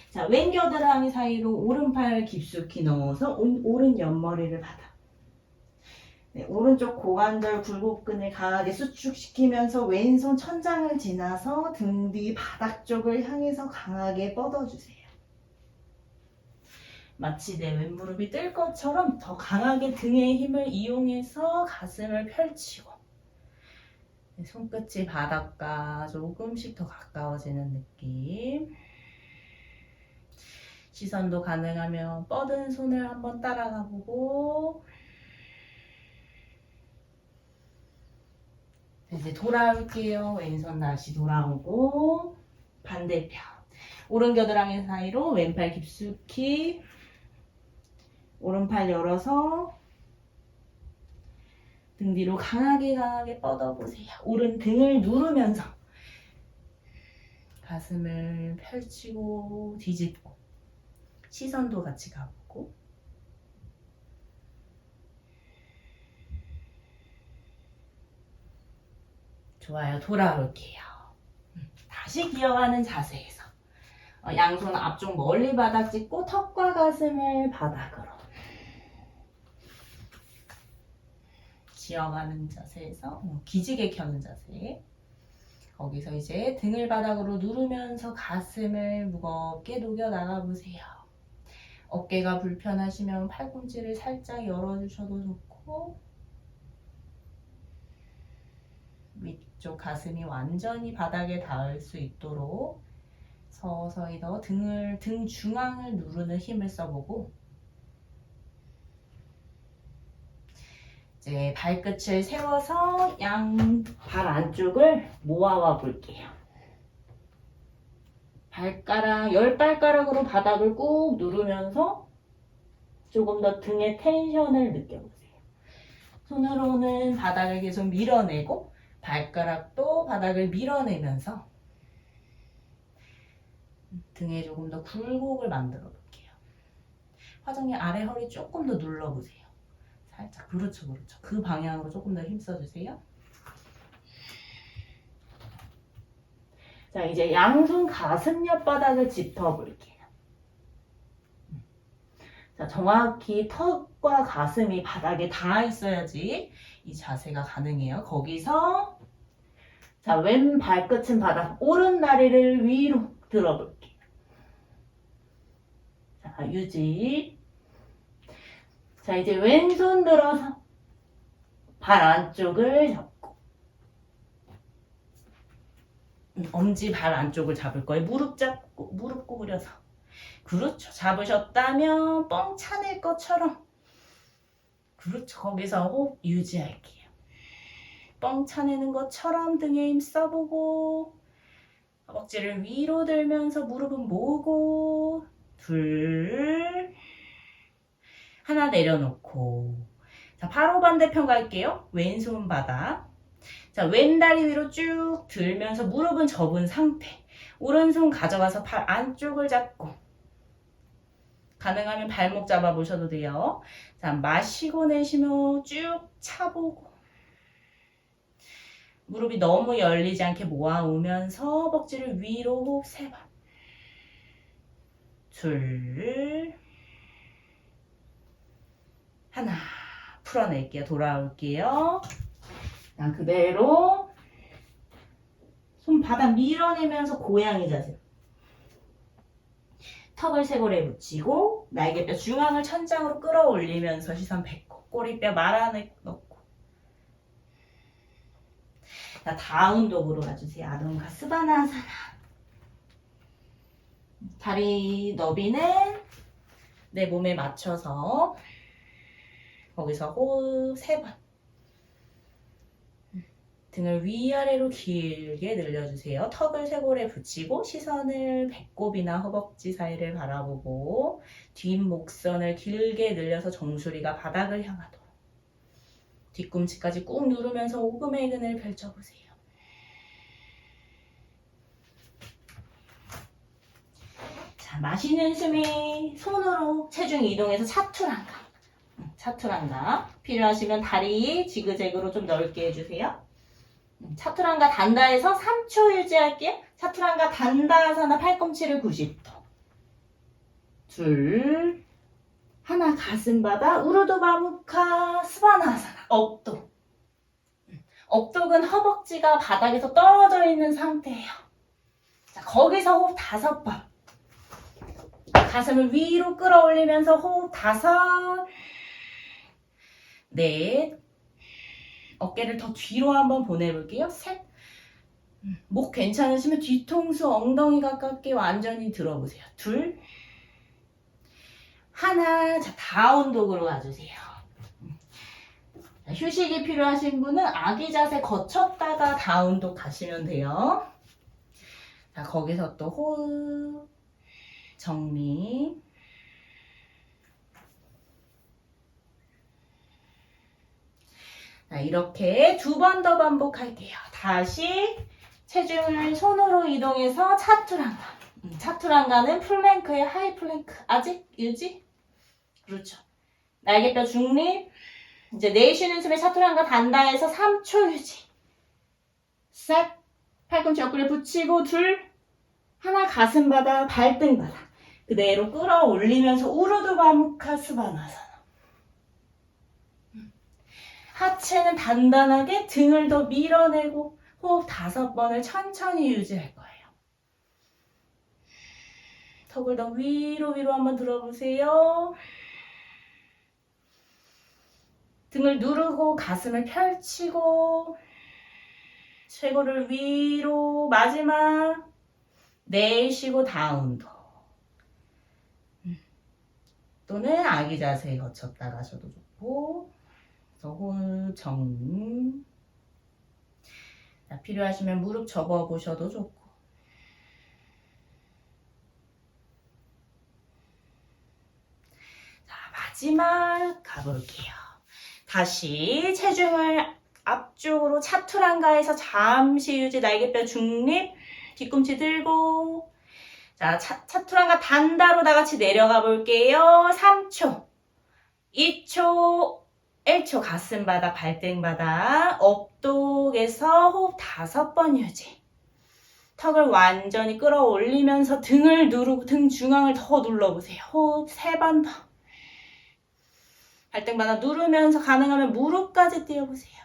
자, 왼 겨드랑이 사이로 오른팔 깊숙이 넣어서 오른 옆머리를 받아. 네, 오른쪽 고관절 굴곡근을 강하게 수축시키면서 왼손 천장을 지나서 등 뒤 바닥 쪽을 향해서 강하게 뻗어주세요. 마치 내 왼무릎이 뜰 것처럼 더 강하게 등의 힘을 이용해서 가슴을 펼치고 손끝이 바닥과 조금씩 더 가까워지는 느낌. 시선도 가능하면 뻗은 손을 한번 따라가 보고 이제 돌아올게요. 왼손 다시 돌아오고 반대편 오른 겨드랑이 사이로 왼팔 깊숙이 오른팔 열어서 등 뒤로 강하게 뻗어보세요. 오른 등을 누르면서 가슴을 펼치고 뒤집고 시선도 같이 가보고 좋아요. 돌아올게요. 다시 기어가는 자세에서 양손 앞쪽 멀리 바닥 짚고 턱과 가슴을 바닥으로 기어가는 자세에서 기지개 켜는 자세. 거기서 이제 등을 바닥으로 누르면서 가슴을 무겁게 녹여 나가보세요. 어깨가 불편하시면 팔꿈치를 살짝 열어주셔도 좋고 위쪽 가슴이 완전히 바닥에 닿을 수 있도록 서서히 더 등 중앙을 누르는 힘을 써보고 이제 발끝을 세워서 양 발 안쪽을 모아와 볼게요. 발가락, 10발가락으로 바닥을 꾹 누르면서 조금 더 등의 텐션을 느껴보세요. 손으로는 바닥을 계속 밀어내고 발가락도 바닥을 밀어내면서 등에 조금 더 굴곡을 만들어 볼게요. 화정이 아래 허리 조금 더 눌러보세요. 살짝 그렇죠. 그 방향으로 조금 더 힘써주세요. 자, 이제 양손 가슴 옆바닥을 짚어볼게요. 자, 정확히 턱과 가슴이 바닥에 닿아 있어야지 이 자세가 가능해요. 거기서 자, 왼 발끝은 바닥, 오른 다리를 위로 들어볼게요. 자, 유지. 자, 이제 왼손 들어서 발 안쪽을 잡고 엄지 발 안쪽을 잡을 거예요. 무릎 잡고 무릎 구부려서 그렇죠. 잡으셨다면 뻥 차낼 것처럼. 그렇죠. 거기서 호흡 유지할게요. 뻥 차내는 것처럼 등에 힘 써보고 허벅지를 위로 들면서 무릎은 모으고 둘 하나 내려놓고 자 바로 반대편 갈게요. 왼손 바닥 자 왼다리 위로 쭉 들면서 무릎은 접은 상태 오른손 가져가서 팔 안쪽을 잡고 가능하면 발목 잡아보셔도 돼요. 자 마시고 내쉬며 쭉 차보고 무릎이 너무 열리지 않게 모아오면서 허벅지를 위로 호흡 3번 둘 하나 풀어낼게요. 돌아올게요. 자, 그대로 손바닥 밀어내면서 고양이 자세 턱을 쇄골에 붙이고 날개뼈 중앙을 천장으로 끌어올리면서 시선 뱉고 꼬리뼈 말아넣고 자, 다운독으로 가주세요. 아동가 스바나사나 다리 너비는 내 몸에 맞춰서 거기서 호흡 3번 등을 위아래로 길게 늘려주세요. 턱을 쇄골에 붙이고 시선을 배꼽이나 허벅지 사이를 바라보고 뒷목선을 길게 늘려서 정수리가 바닥을 향하도록 뒤꿈치까지 꾹 누르면서 오금의 근을 펼쳐보세요. 자, 마시는 숨이 손으로 체중 이동해서 차투란가 차투란가 필요하시면 다리 지그재그로 좀 넓게 해주세요. 차투란가 단다에서 3초 유지할게요. 차투란가 단다하사나 팔꿈치를 90도 둘 하나 가슴바닥 우르드바무카 스바나하사나 업독 업독은 허벅지가 바닥에서 떨어져 있는 상태예요. 자, 거기서 호흡 5번 가슴을 위로 끌어올리면서 호흡 5 넷 어깨를 더 뒤로 한번 보내볼게요. 셋 목 괜찮으시면 뒤통수 엉덩이 가깝게 완전히 들어보세요. 둘 하나 자 다운독으로 가주세요. 휴식이 필요하신 분은 아기 자세 거쳤다가 다운독 가시면 돼요. 자 거기서 또 호흡 정리 자, 이렇게 2번 더 반복할게요. 다시 체중을 손으로 이동해서 차투란가 차투란가는 플랭크의 하이 플랭크 아직 유지? 그렇죠. 날개뼈 중립 이제 내쉬는 숨에 차투란가 단다에서 3초 유지 셋 팔꿈치 옆구리에 붙이고 둘 하나 가슴바닥 발등바닥 그대로 끌어올리면서 우르드바무카 스바나사나 하체는 단단하게 등을 더 밀어내고 호흡 5번을 천천히 유지할 거예요. 턱을 더 위로 한번 들어보세요. 등을 누르고 가슴을 펼치고 쇄골을 위로 마지막 내쉬고 다운도 또는 아기 자세에 거쳤다 가셔도 좋고 호흡 정리 자, 필요하시면 무릎 접어 보셔도 좋고 자 마지막 가볼게요. 다시 체중을 앞쪽으로 차투란가에서 잠시 유지 날개뼈 중립 뒤꿈치 들고 자 차투란가 단다로 다 같이 내려가 볼게요. 3초 2초 1초 가슴바닥 발등바닥 업독에서 호흡 5번 유지 턱을 완전히 끌어올리면서 등을 누르고 등 중앙을 더 눌러보세요. 호흡 3번 더 발등바닥 누르면서 가능하면 무릎까지 띄워보세요.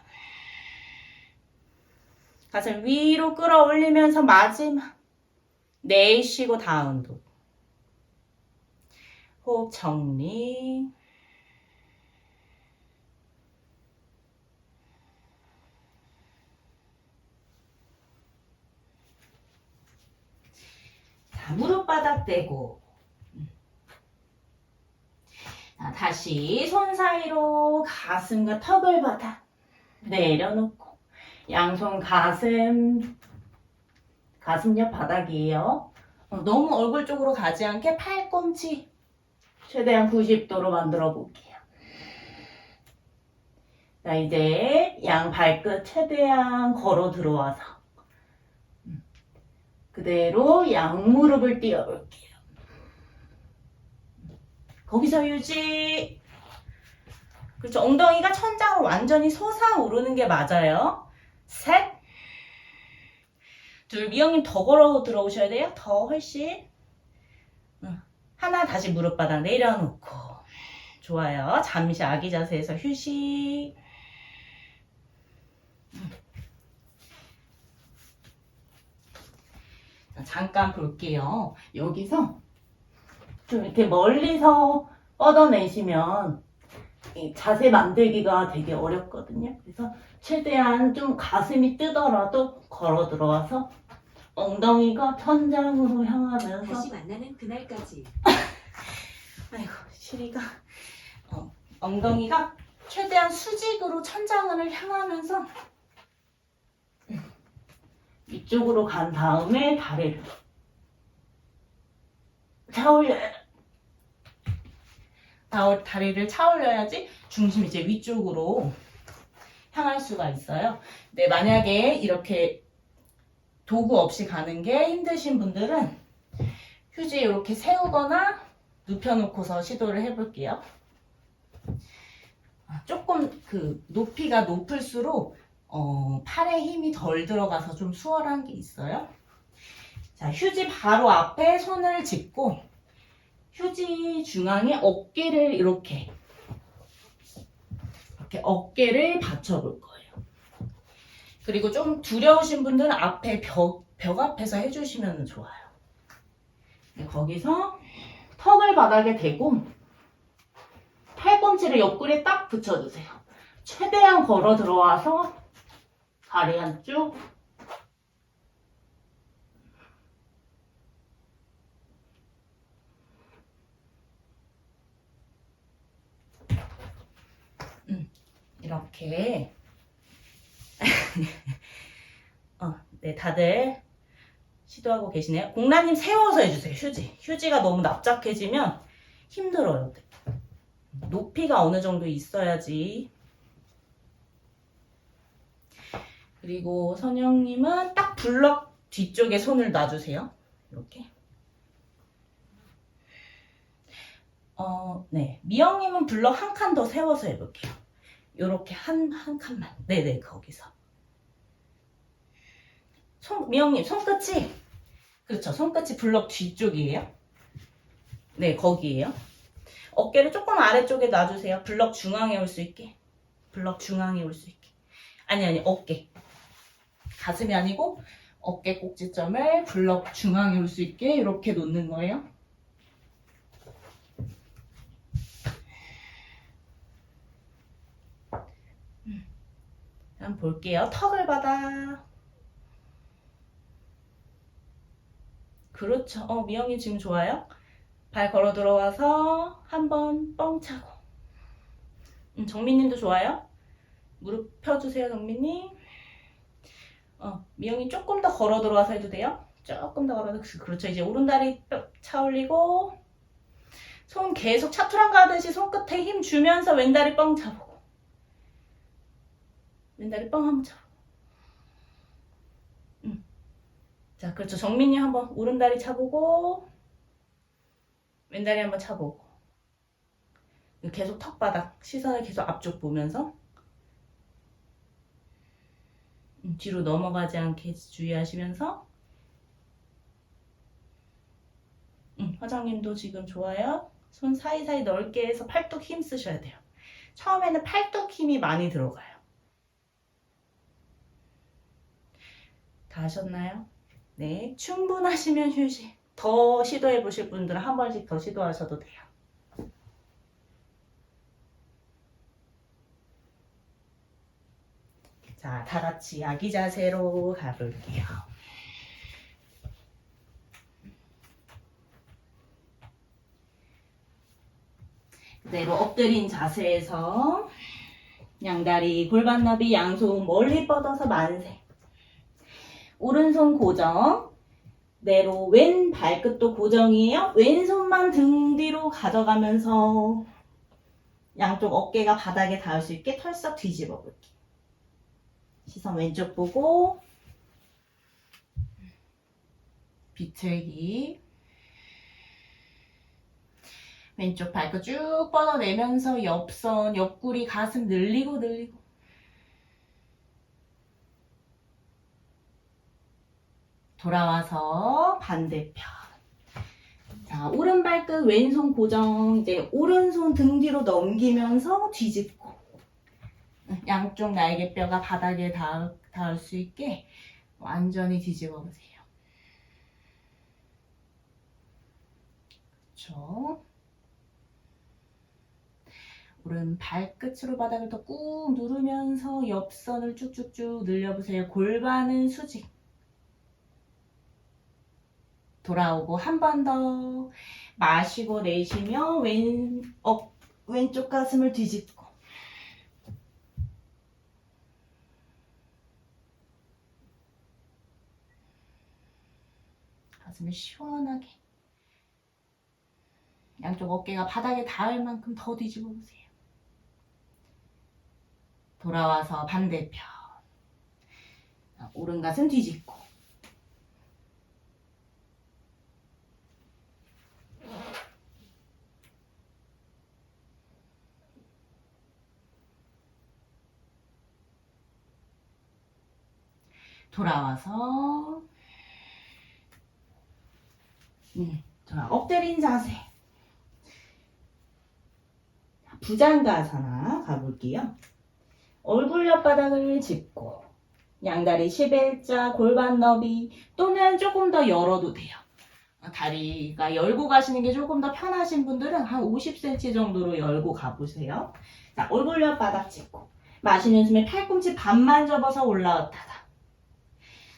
가슴 위로 끌어올리면서 마지막 내쉬고 다운도 호흡 정리 자, 무릎 바닥 대고 다시 손 사이로 가슴과 턱을 받아 내려놓고 양손 가슴 옆 바닥이에요. 너무 얼굴 쪽으로 가지 않게 팔꿈치 최대한 90도로 만들어 볼게요. 자, 이제 양 발끝 최대한 걸어 들어와서 그대로 양 무릎을 띄워 볼게요. 거기서 유지. 그렇죠. 엉덩이가 천장으로 완전히 솟아오르는 게 맞아요. 셋. 둘. 미영님 더 걸어 들어오셔야 돼요. 더 훨씬. 하나 다시 무릎바닥 내려놓고. 좋아요. 잠시 아기 자세에서 휴식. 잠깐 볼게요. 여기서 좀 이렇게 멀리서 뻗어내시면 이 자세 만들기가 되게 어렵거든요. 그래서 최대한 좀 가슴이 뜨더라도 걸어 들어와서 엉덩이가 천장으로 향하면서 다시 만나는 그날까지. 아이고 시리가 엉덩이가 최대한 수직으로 천장을 향하면서 이쪽으로 간 다음에 다리를 차 올려요. 다리를 차 올려야지 중심이 이제 위쪽으로 향할 수가 있어요. 네, 만약에 이렇게 도구 없이 가는 게 힘드신 분들은 휴지 이렇게 세우거나 눕혀놓고서 시도를 해볼게요. 조금 그 높이가 높을수록 팔에 힘이 덜 들어가서 좀 수월한 게 있어요. 자, 휴지 바로 앞에 손을 짚고 휴지 중앙에 어깨를 이렇게 어깨를 받쳐볼 거예요. 그리고 좀 두려우신 분들은 앞에 벽 앞에서 해주시면 좋아요. 거기서 턱을 바닥에 대고 팔꿈치를 옆구리에 딱 붙여주세요. 최대한 걸어 들어와서 다리 한쪽 이렇게 네, 다들 시도하고 계시네요. 공라님 세워서 해주세요. 휴지가 너무 납작해지면 힘들어요. 높이가 어느 정도 있어야지. 그리고 선영님은 딱 블럭 뒤쪽에 손을 놔주세요. 이렇게. 네. 미영님은 블럭 한 칸 더 세워서 해볼게요. 이렇게 한 칸만. 네네, 거기서. 미영님, 손끝이, 그렇죠. 손끝이 블럭 뒤쪽이에요. 네, 거기에요. 어깨를 조금 아래쪽에 놔주세요. 블럭 중앙에 올 수 있게. 블럭 중앙에 올 수 있게. 아니, 어깨. 가슴이 아니고, 어깨 꼭지점을 블럭 중앙에 올 수 있게 이렇게 놓는 거예요. 한번 볼게요. 턱을 받아. 그렇죠. 미영이 지금 좋아요. 발 걸어 들어와서 한번 뻥 차고. 정민님도 좋아요. 무릎 펴주세요, 정민님. 미영이 조금 더 걸어 들어와서 해도 돼요. 조금 더 걸어. 그렇죠. 이제 오른다리 차 올리고 손 계속 차투랑 가듯이 손끝에 힘 주면서 왼다리 뻥 차보고. 왼다리 뻥 한번 차보고. 자, 그렇죠. 정민님 한번 오른다리 차보고 왼다리 한번 차보고 계속 턱바닥 시선을 계속 앞쪽 보면서 뒤로 넘어가지 않게 주의하시면서 화장님도 지금 좋아요. 손 사이사이 넓게 해서 팔뚝 힘 쓰셔야 돼요. 처음에는 팔뚝 힘이 많이 들어가요. 다 하셨나요? 네, 충분하시면 휴식. 더 시도해 보실 분들은 한 번씩 더 시도하셔도 돼요. 자, 다 같이 아기 자세로 가볼게요. 그대로 엎드린 자세에서 양다리 골반 너비 양손 멀리 뻗어서 만세. 오른손 고정. 그대로 왼 발끝도 고정이에요. 왼손만 등 뒤로 가져가면서 양쪽 어깨가 바닥에 닿을 수 있게 털썩 뒤집어 볼게요. 시선 왼쪽 보고 비틀기. 왼쪽 발끝 쭉 뻗어내면서 옆선, 옆구리, 가슴 늘리고 늘리고. 돌아와서 반대편. 자, 오른 발끝 왼손 고정. 이제 오른손 등 뒤로 넘기면서 뒤집고. 양쪽 날개뼈가 바닥에 닿을 수 있게 완전히 뒤집어 보세요. 그렇죠? 오른 발끝으로 바닥을 더 꾹 누르면서 옆선을 쭉쭉쭉 늘려보세요. 골반은 수직. 돌아오고 한 번 더 마시고 내쉬며 왼쪽 가슴을 뒤집고. 가슴을 시원하게. 양쪽 어깨가 바닥에 닿을 만큼 더 뒤집어 보세요. 돌아와서 반대편. 오른 가슴 뒤집고. 돌아와서 엎드린 자세. 부장가사나 가볼게요. 얼굴 옆바닥을 짚고 양다리 11자 골반 너비 또는 조금 더 열어도 돼요. 다리가 열고 가시는 게 조금 더 편하신 분들은 한 50cm 정도로 열고 가보세요. 자, 얼굴 옆바닥 짚고 마시는 숨에 팔꿈치 반만 접어서 올라왔다가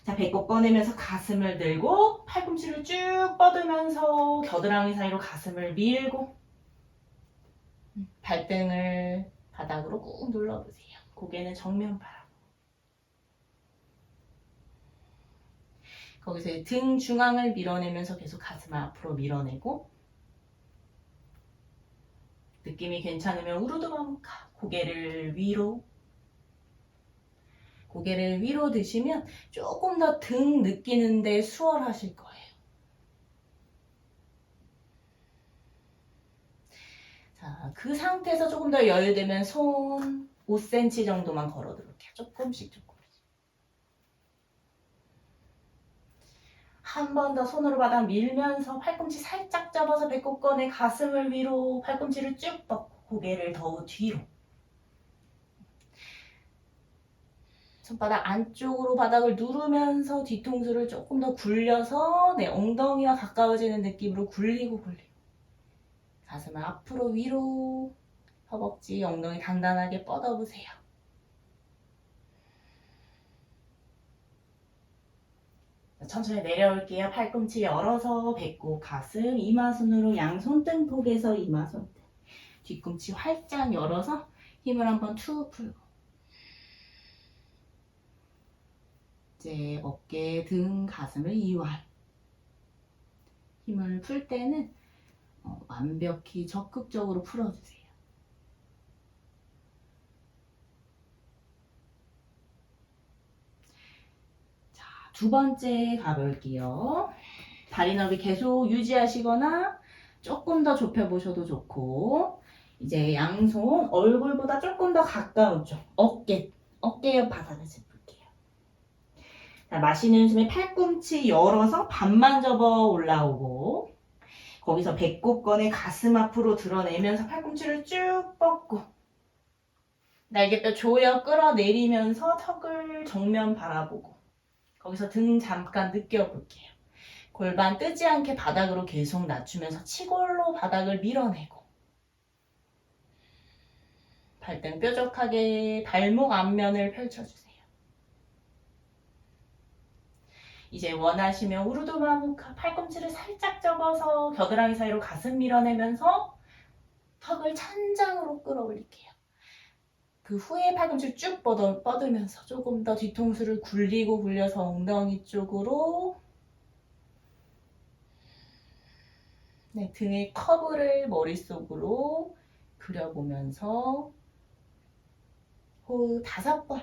자, 배꼽 꺼내면서 가슴을 들고 팔꿈치를 쭉 뻗으면서 겨드랑이 사이로 가슴을 밀고 발등을 바닥으로 꾹 눌러보세요. 고개는 정면 바라보고. 거기서 등 중앙을 밀어내면서 계속 가슴을 앞으로 밀어내고 느낌이 괜찮으면 우르드바무카 고개를 위로. 고개를 위로 드시면 조금 더 등 느끼는데 수월하실 거예요. 자, 그 상태에서 조금 더 여유되면 손 5cm 정도만 걸어드릴게요. 조금씩. 한 번 더 손으로 바닥 밀면서 팔꿈치 살짝 접어서 배꼽 꺼내 가슴을 위로 팔꿈치를 쭉 뻗고 고개를 더 뒤로. 손바닥 안쪽으로 바닥을 누르면서 뒤통수를 조금 더 굴려서 내 엉덩이와 가까워지는 느낌으로 굴리고. 가슴을 앞으로 위로. 허벅지, 엉덩이 단단하게 뻗어보세요. 천천히 내려올게요. 팔꿈치 열어서 배꼽, 가슴, 이마순으로 양손 등폭에서 이마손 등. 뒤꿈치 활짝 열어서 힘을 한번 툭 풀고. 이제 어깨, 등, 가슴을 이완. 힘을 풀 때는 완벽히 적극적으로 풀어주세요. 자, 두 번째 가볼게요. 다리 넓이 계속 유지하시거나 조금 더 좁혀보셔도 좋고 이제 양손 얼굴보다 조금 더 가까운 쪽 어깨 옆 바닥을 짚을게요. 자, 마시는 숨에 팔꿈치 열어서 반만 접어 올라오고 거기서 배꼽 꺼내 가슴 앞으로 드러내면서 팔꿈치를 쭉 뻗고 날개뼈 조여 끌어내리면서 턱을 정면 바라보고 거기서 등 잠깐 느껴볼게요. 골반 뜨지 않게 바닥으로 계속 낮추면서 치골로 바닥을 밀어내고 발등 뾰족하게 발목 앞면을 펼쳐주세요. 이제 원하시면 우르드바무카 팔꿈치를 살짝 접어서 겨드랑이 사이로 가슴 밀어내면서 턱을 천장으로 끌어올릴게요. 그 후에 팔꿈치를 쭉 뻗으면서 조금 더 뒤통수를 굴리고 굴려서 엉덩이 쪽으로 네, 등의 커브를 머릿속으로 그려보면서 호흡 5번.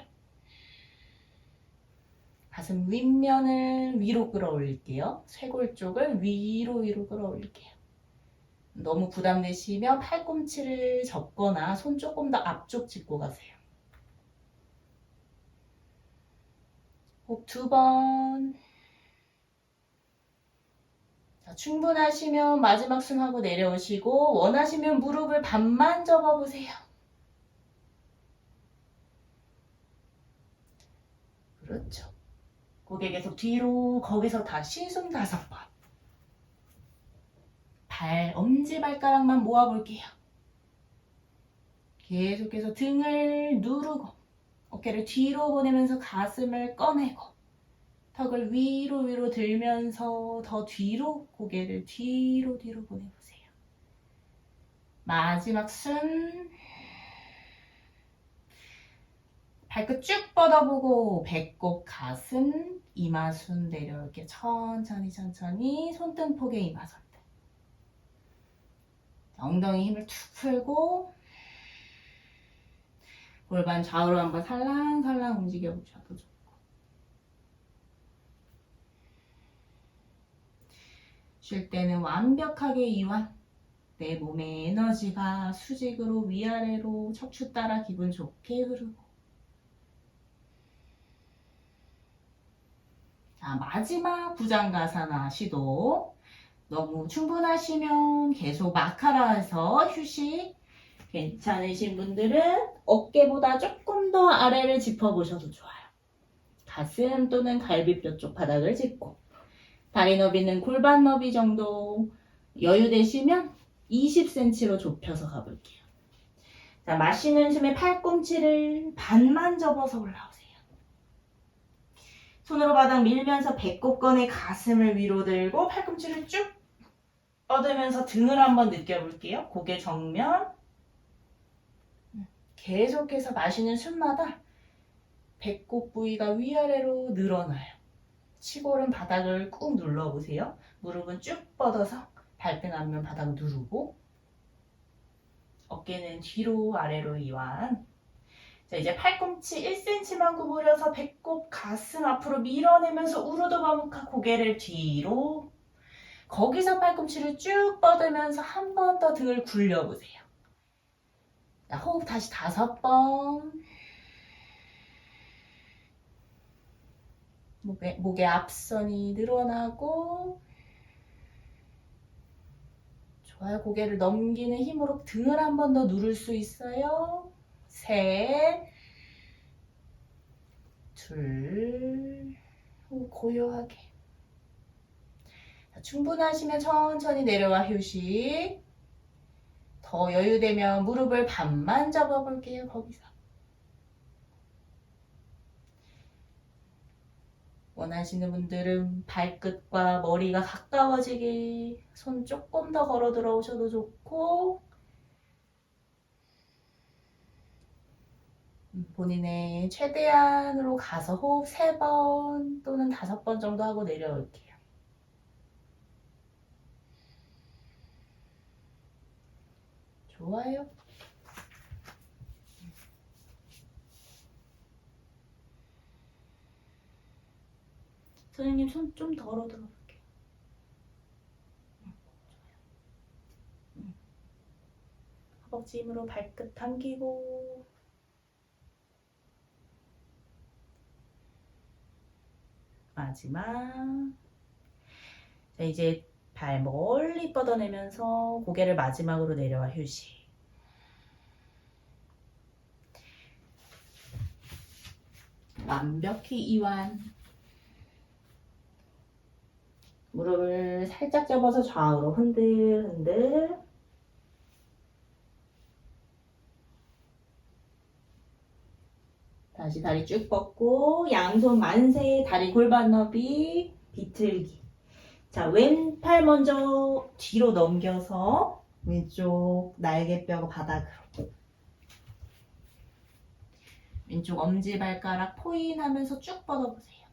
가슴 윗면을 위로 끌어올릴게요. 쇄골 쪽을 위로 끌어올릴게요. 너무 부담되시면 팔꿈치를 접거나 손 조금 더 앞쪽 짚고 가세요. 호흡 2번. 자, 충분하시면 마지막 숨하고 내려오시고 원하시면 무릎을 반만 접어보세요. 그렇죠. 고개 계속 뒤로 거기서 다시 숨 5번. 엄지발가락만 모아볼게요. 계속해서 등을 누르고 어깨를 뒤로 보내면서 가슴을 꺼내고 턱을 위로 들면서 더 뒤로 고개를 뒤로 보내보세요. 마지막 숨. 발끝 쭉 뻗어보고 배꼽, 가슴, 이마순 내려올게. 천천히 손등폭에 이마선. 엉덩이 힘을 툭 풀고 골반 좌우로 한번 살랑살랑 움직여 보셔도 좋고 쉴 때는 완벽하게 이완. 내 몸의 에너지가 수직으로 위아래로 척추 따라 기분 좋게 흐르고 자, 마지막 부장가사나 시도. 너무 충분하시면 계속 마카라에서 휴식. 괜찮으신 분들은 어깨보다 조금 더 아래를 짚어보셔도 좋아요. 가슴 또는 갈비뼈 쪽 바닥을 짚고 다리 너비는 골반 너비 정도. 여유 되시면 20cm로 좁혀서 가볼게요. 자, 마시는 숨에 팔꿈치를 반만 접어서 올라오세요. 손으로 바닥 밀면서 배꼽권에 가슴을 위로 들고 팔꿈치를 쭉 뻗으면서 등을 한번 느껴볼게요. 고개 정면. 계속해서 마시는 숨마다 배꼽 부위가 위아래로 늘어나요. 치골은 바닥을 꾹 눌러보세요. 무릎은 쭉 뻗어서 발등 앞면 바닥 누르고 어깨는 뒤로 아래로 이완. 자, 이제 팔꿈치 1cm만 구부려서 배꼽, 가슴 앞으로 밀어내면서 우르드바무카 고개를 뒤로. 거기서 팔꿈치를 쭉 뻗으면서 한 번 더 등을 굴려보세요. 자, 호흡 다시 5번. 목의 앞선이 늘어나고 좋아요. 고개를 넘기는 힘으로 등을 한 번 더 누를 수 있어요. 3, 2, 고요하게. 자, 충분하시면 천천히 내려와 휴식. 더 여유되면 무릎을 반만 접어볼게요. 거기서. 원하시는 분들은 발끝과 머리가 가까워지게 손 조금 더 걸어 들어오셔도 좋고 본인의 최대한으로 가서 호흡 3번 또는 5번 정도 하고 내려올게요. 좋아요. 선생님 손 좀 덜어 들어볼게요. 허벅지 힘으로 발끝 당기고 마지막. 자, 이제 발 멀리 뻗어내면서 고개를 마지막으로 내려와 휴식. 완벽히 이완. 무릎을 살짝 접어서 좌우로 흔들흔들. 다시 다리 쭉 뻗고 양손 만세, 다리 골반 너비, 비틀기. 자, 왼팔 먼저 뒤로 넘겨서 왼쪽 날개뼈 바닥으로. 왼쪽 엄지발가락 포인하면서 쭉 뻗어보세요.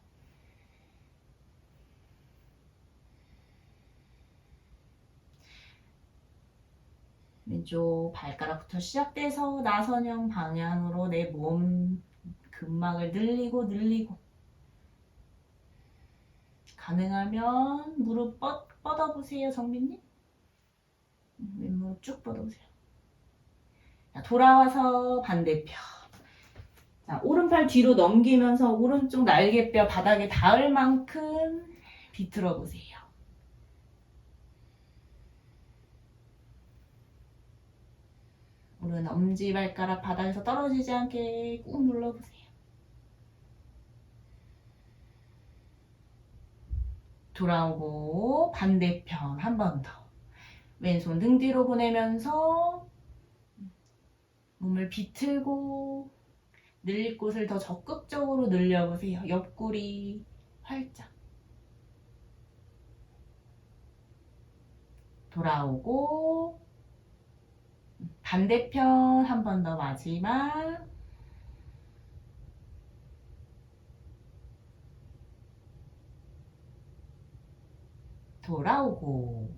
왼쪽 발가락부터 시작돼서 나선형 방향으로 내 몸 근막을 늘리고 가능하면 무릎 뻗어보세요. 정민님. 왼무릎 쭉 뻗어보세요. 자, 돌아와서 반대편. 자, 오른팔 뒤로 넘기면서 오른쪽 날개뼈 바닥에 닿을 만큼 비틀어 보세요. 오른 엄지발가락 바닥에서 떨어지지 않게 꾹 눌러보세요. 돌아오고 반대편 한 번 더. 왼손 등 뒤로 보내면서 몸을 비틀고 늘릴 곳을 더 적극적으로 늘려보세요. 옆구리 활짝. 돌아오고 반대편 한 번 더 마지막. 돌아오고.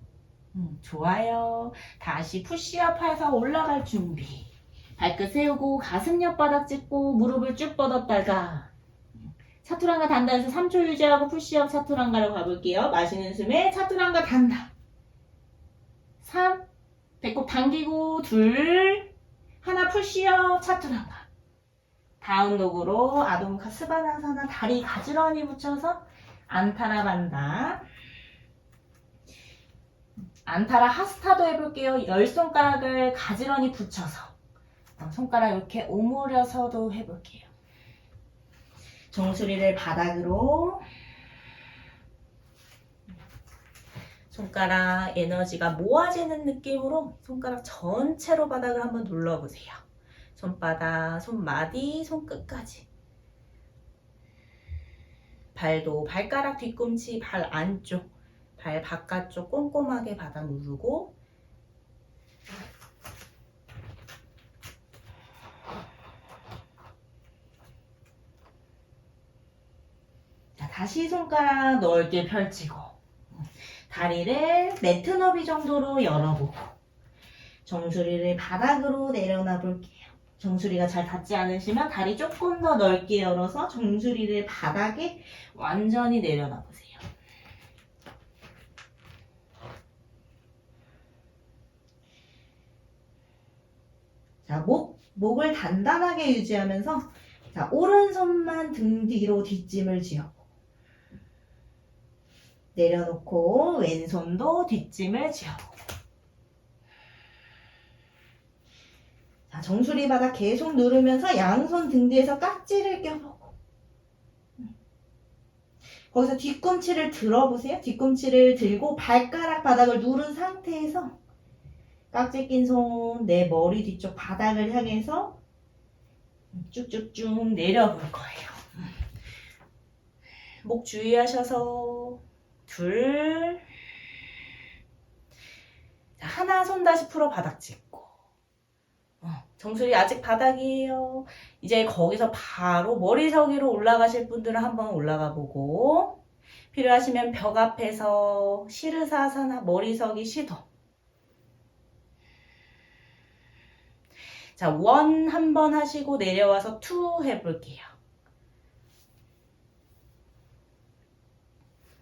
좋아요. 다시 푸시업 해서 올라갈 준비. 발끝 세우고 가슴 옆바닥 짚고 무릎을 쭉 뻗었다가 차투랑가 단다에서 3초 유지하고 푸시업 차투랑가로 가볼게요. 마시는 숨에 차투랑가 단다. 3, 배꼽 당기고 2, 하나 푸시업 차투랑가. 다운 독으로 아동카 스바나사나 다리 가지런히 붙여서 안타라 반다. 안타라 하스타도 해볼게요. 10손가락을 가지런히 붙여서 손가락 이렇게 오므려서도 해볼게요. 정수리를 바닥으로. 손가락 에너지가 모아지는 느낌으로 손가락 전체로 바닥을 한번 눌러보세요. 손바닥, 손마디, 손끝까지. 발도 발가락 뒤꿈치, 발 안쪽, 발 바깥쪽 꼼꼼하게 바닥 누르고. 자, 다시 손가락 넓게 펼치고 다리를 매트 너비 정도로 열어보고 정수리를 바닥으로 내려놔 볼게요. 정수리가 잘 닿지 않으시면 다리 조금 더 넓게 열어서 정수리를 바닥에 완전히 내려놔 보세요. 자, 목을 단단하게 유지하면서 자, 오른손만 등 뒤로 뒷짐을 지어보고 내려놓고 왼손도 뒷짐을 지어보고. 자, 정수리 바닥 계속 누르면서 양손 등 뒤에서 깍지를 껴보고 거기서 뒤꿈치를 들어보세요. 뒤꿈치를 들고 발가락 바닥을 누른 상태에서 깍지 낀 손 내 머리 뒤쪽 바닥을 향해서 쭉쭉쭉 내려볼 거예요. 목 주의하셔서 2, 하나 손 다시 풀어 바닥 짚고. 정수리 아직 바닥이에요. 이제 거기서 바로 머리서기로 올라가실 분들은 한번 올라가 보고 필요하시면 벽 앞에서 시르사사나 머리서기 시도. 자, 1 한번 하시고 내려와서 2 해볼게요.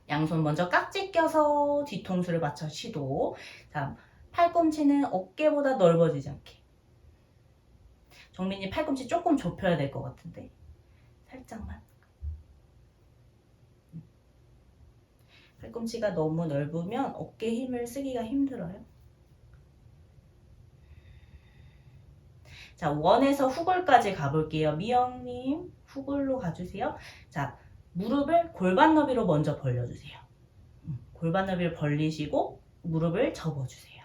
양손 먼저 깍지 껴서 뒤통수를 맞춰 시도. 자, 팔꿈치는 어깨보다 넓어지지 않게. 정민이 팔꿈치 조금 좁혀야 될 것 같은데 살짝만. 팔꿈치가 너무 넓으면 어깨 힘을 쓰기가 힘들어요. 자, 1에서 후굴까지 가볼게요. 미영님 후굴로 가주세요. 자, 무릎을 골반 너비로 먼저 벌려주세요. 골반 너비를 벌리시고 무릎을 접어주세요.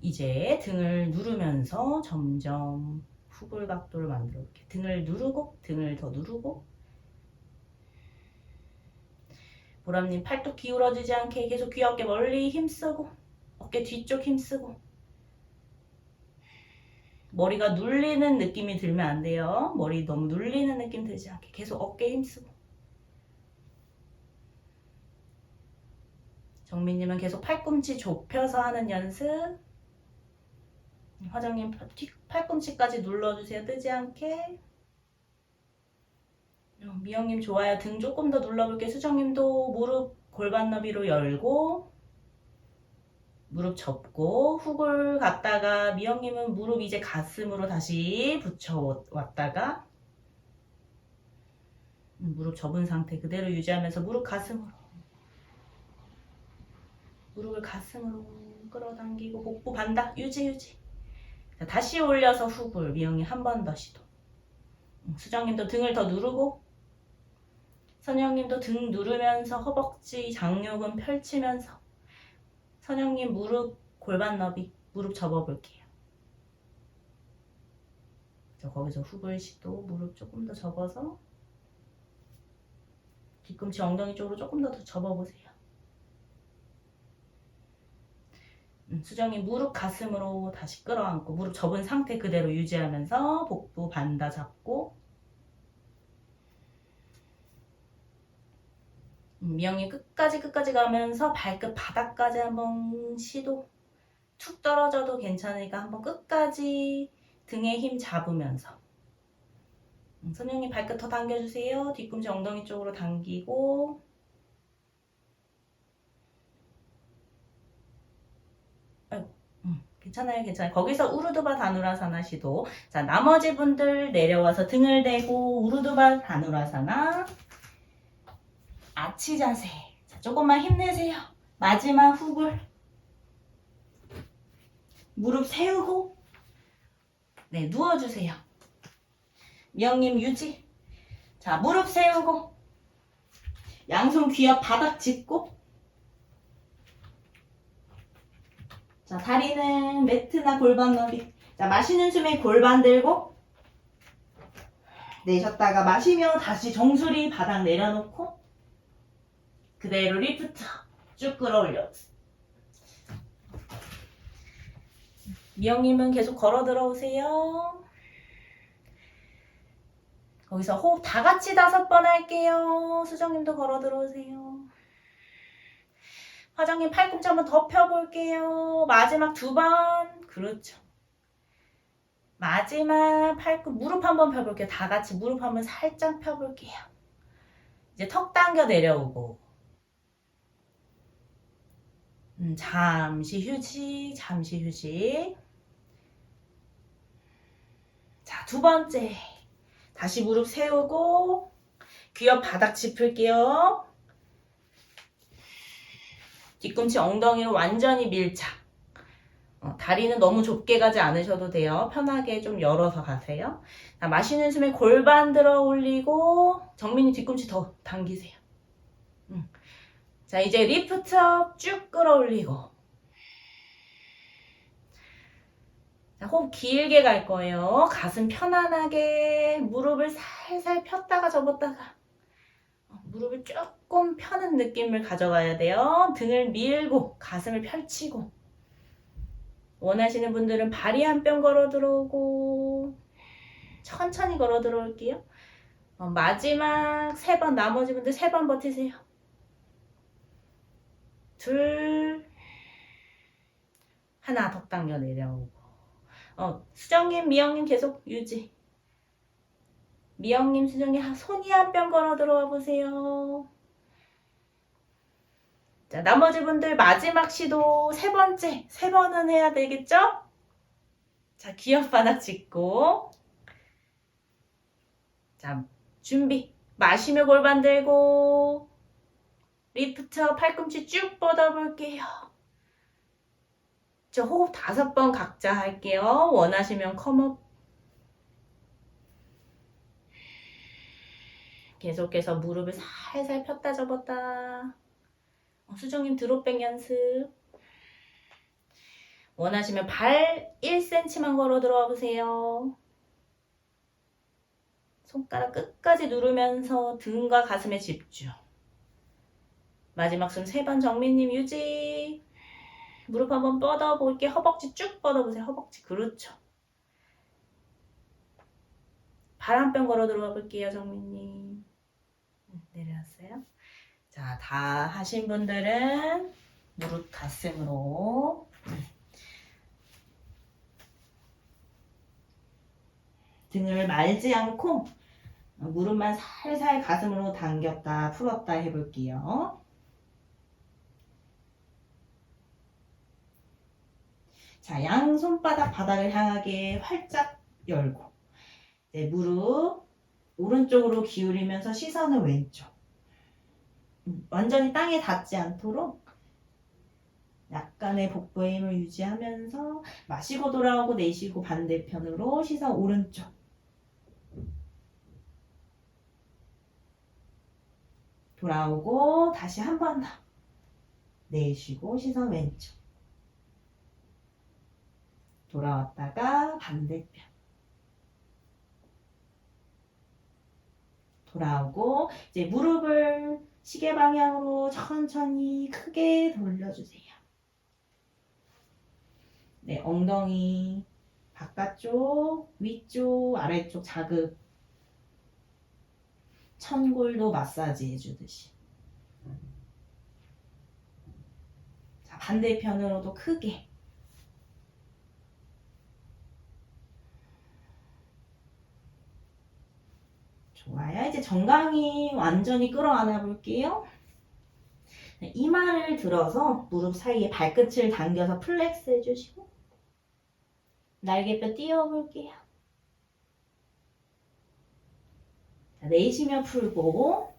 이제 등을 누르면서 점점 후굴 각도를 만들어 볼게요. 등을 누르고 등을 더 누르고. 보람님 팔뚝 기울어지지 않게 계속 귀엽게 멀리 힘쓰고 어깨 뒤쪽 힘쓰고. 머리가 눌리는 느낌이 들면 안 돼요. 머리 너무 눌리는 느낌 들지 않게 계속 어깨 힘쓰고. 정민님은 계속 팔꿈치 좁혀서 하는 연습. 화정님 팔꿈치까지 눌러주세요. 뜨지 않게. 미영님 좋아요. 등 조금 더 눌러볼게요. 수정님도 무릎 골반 너비로 열고 무릎 접고 훅을 갔다가 미영님은 무릎 이제 가슴으로 다시 붙여왔다가 무릎 접은 상태 그대로 유지하면서 무릎 가슴으로 무릎을 가슴으로 끌어당기고 복부 반다 유지. 자, 다시 올려서 훅을 미영님 한 번 더 시도. 수정님도 등을 더 누르고 선영님도 등 누르면서 허벅지 장요근 펼치면서 선영님 무릎 골반 너비 무릎 접어볼게요. 거기서 훅을 시도 무릎 조금 더 접어서 뒤꿈치 엉덩이 쪽으로 조금 더 접어보세요. 수정님 무릎 가슴으로 다시 끌어안고 무릎 접은 상태 그대로 유지하면서 복부 반다 잡고 미영님 끝까지 가면서 발끝 바닥까지 한번 시도. 툭 떨어져도 괜찮으니까 한번 끝까지 등에 힘 잡으면서 선영님 발끝 더 당겨주세요. 뒤꿈치 엉덩이 쪽으로 당기고 괜찮아요. 거기서 우르드바 다누라사나 시도. 자, 나머지 분들 내려와서 등을 대고 우르드바 다누라사나 아치 자세. 자, 조금만 힘내세요. 마지막 훅을 무릎 세우고 네, 누워주세요. 미영님 유지. 자, 무릎 세우고 양손 귀 옆 바닥 짚고 자, 다리는 매트나 골반 너비. 자, 마시는 숨에 골반 들고 내쉬었다가 마시며 다시 정수리 바닥 내려놓고 그대로 리프트 쭉 끌어올려. 미영님은 계속 걸어 들어오세요. 거기서 호흡 다 같이 5번 할게요. 수정님도 걸어 들어오세요. 화정님 팔꿈치 한번 더 펴볼게요. 마지막 2번. 그렇죠. 마지막 무릎 한번 펴볼게요. 다 같이 무릎 한번 살짝 펴볼게요. 이제 턱 당겨 내려오고 잠시 휴식. 자, 2번째. 다시 무릎 세우고 귀 옆 바닥 짚을게요. 뒤꿈치 엉덩이로 완전히 밀착. 다리는 너무 좁게 가지 않으셔도 돼요. 편하게 좀 열어서 가세요. 자, 마시는 숨에 골반 들어 올리고 정민이 뒤꿈치 더 당기세요. 자, 이제 리프트업 쭉 끌어올리고 자, 호흡 길게 갈 거예요. 가슴 편안하게 무릎을 살살 폈다가 접었다가 무릎을 조금 펴는 느낌을 가져가야 돼요. 등을 밀고 가슴을 펼치고 원하시는 분들은 발이 한 뼘 걸어 들어오고 천천히 걸어 들어올게요. 마지막 3번 나머지 분들 3번 버티세요. 2 하나 더 당겨 내려오고 수정님 미영님 계속 유지. 미영님 수정님 손이 한 뼘 걸어 들어와 보세요. 자, 나머지 분들 마지막 시도 3번째 3번은 해야 되겠죠? 자, 귀 옆 바닥 짚고 자, 준비. 마시며 골반 들고 리프트 팔꿈치 쭉 뻗어볼게요. 저 호흡 5번 각자 할게요. 원하시면 컴업. 계속해서 무릎을 살살 폈다 접었다. 수정님 드롭백 연습. 원하시면 발 1cm만 걸어 들어와 보세요. 손가락 끝까지 누르면서 등과 가슴에 집중. 마지막 숨 3번 정민님 유지. 무릎 한번 뻗어볼게. 허벅지 쭉 뻗어보세요. 허벅지. 그렇죠. 발 한 뼘 걸어 들어가 볼게요. 정민님. 내려왔어요. 자, 다 하신 분들은 무릎 가슴으로 등을 말지 않고 무릎만 살살 가슴으로 당겼다 풀었다 해볼게요. 자, 양 손바닥 바닥을 향하게 활짝 열고 네, 무릎 오른쪽으로 기울이면서 시선은 왼쪽. 완전히 땅에 닿지 않도록 약간의 복부의 힘을 유지하면서 마시고 돌아오고 내쉬고 반대편으로 시선 오른쪽. 돌아오고 다시 한 번 더. 내쉬고 시선 왼쪽. 돌아왔다가 반대편. 돌아오고 이제 무릎을 시계 방향으로 천천히 크게 돌려주세요. 네, 엉덩이 바깥쪽, 위쪽, 아래쪽 자극. 천골도 마사지 해주듯이. 자, 반대편으로도 크게. 좋아요. 이제 정강이 완전히 끌어안아 볼게요. 이마를 들어서 무릎 사이에 발끝을 당겨서 플렉스 해주시고 날개뼈 띄워볼게요. 자, 내쉬며 풀고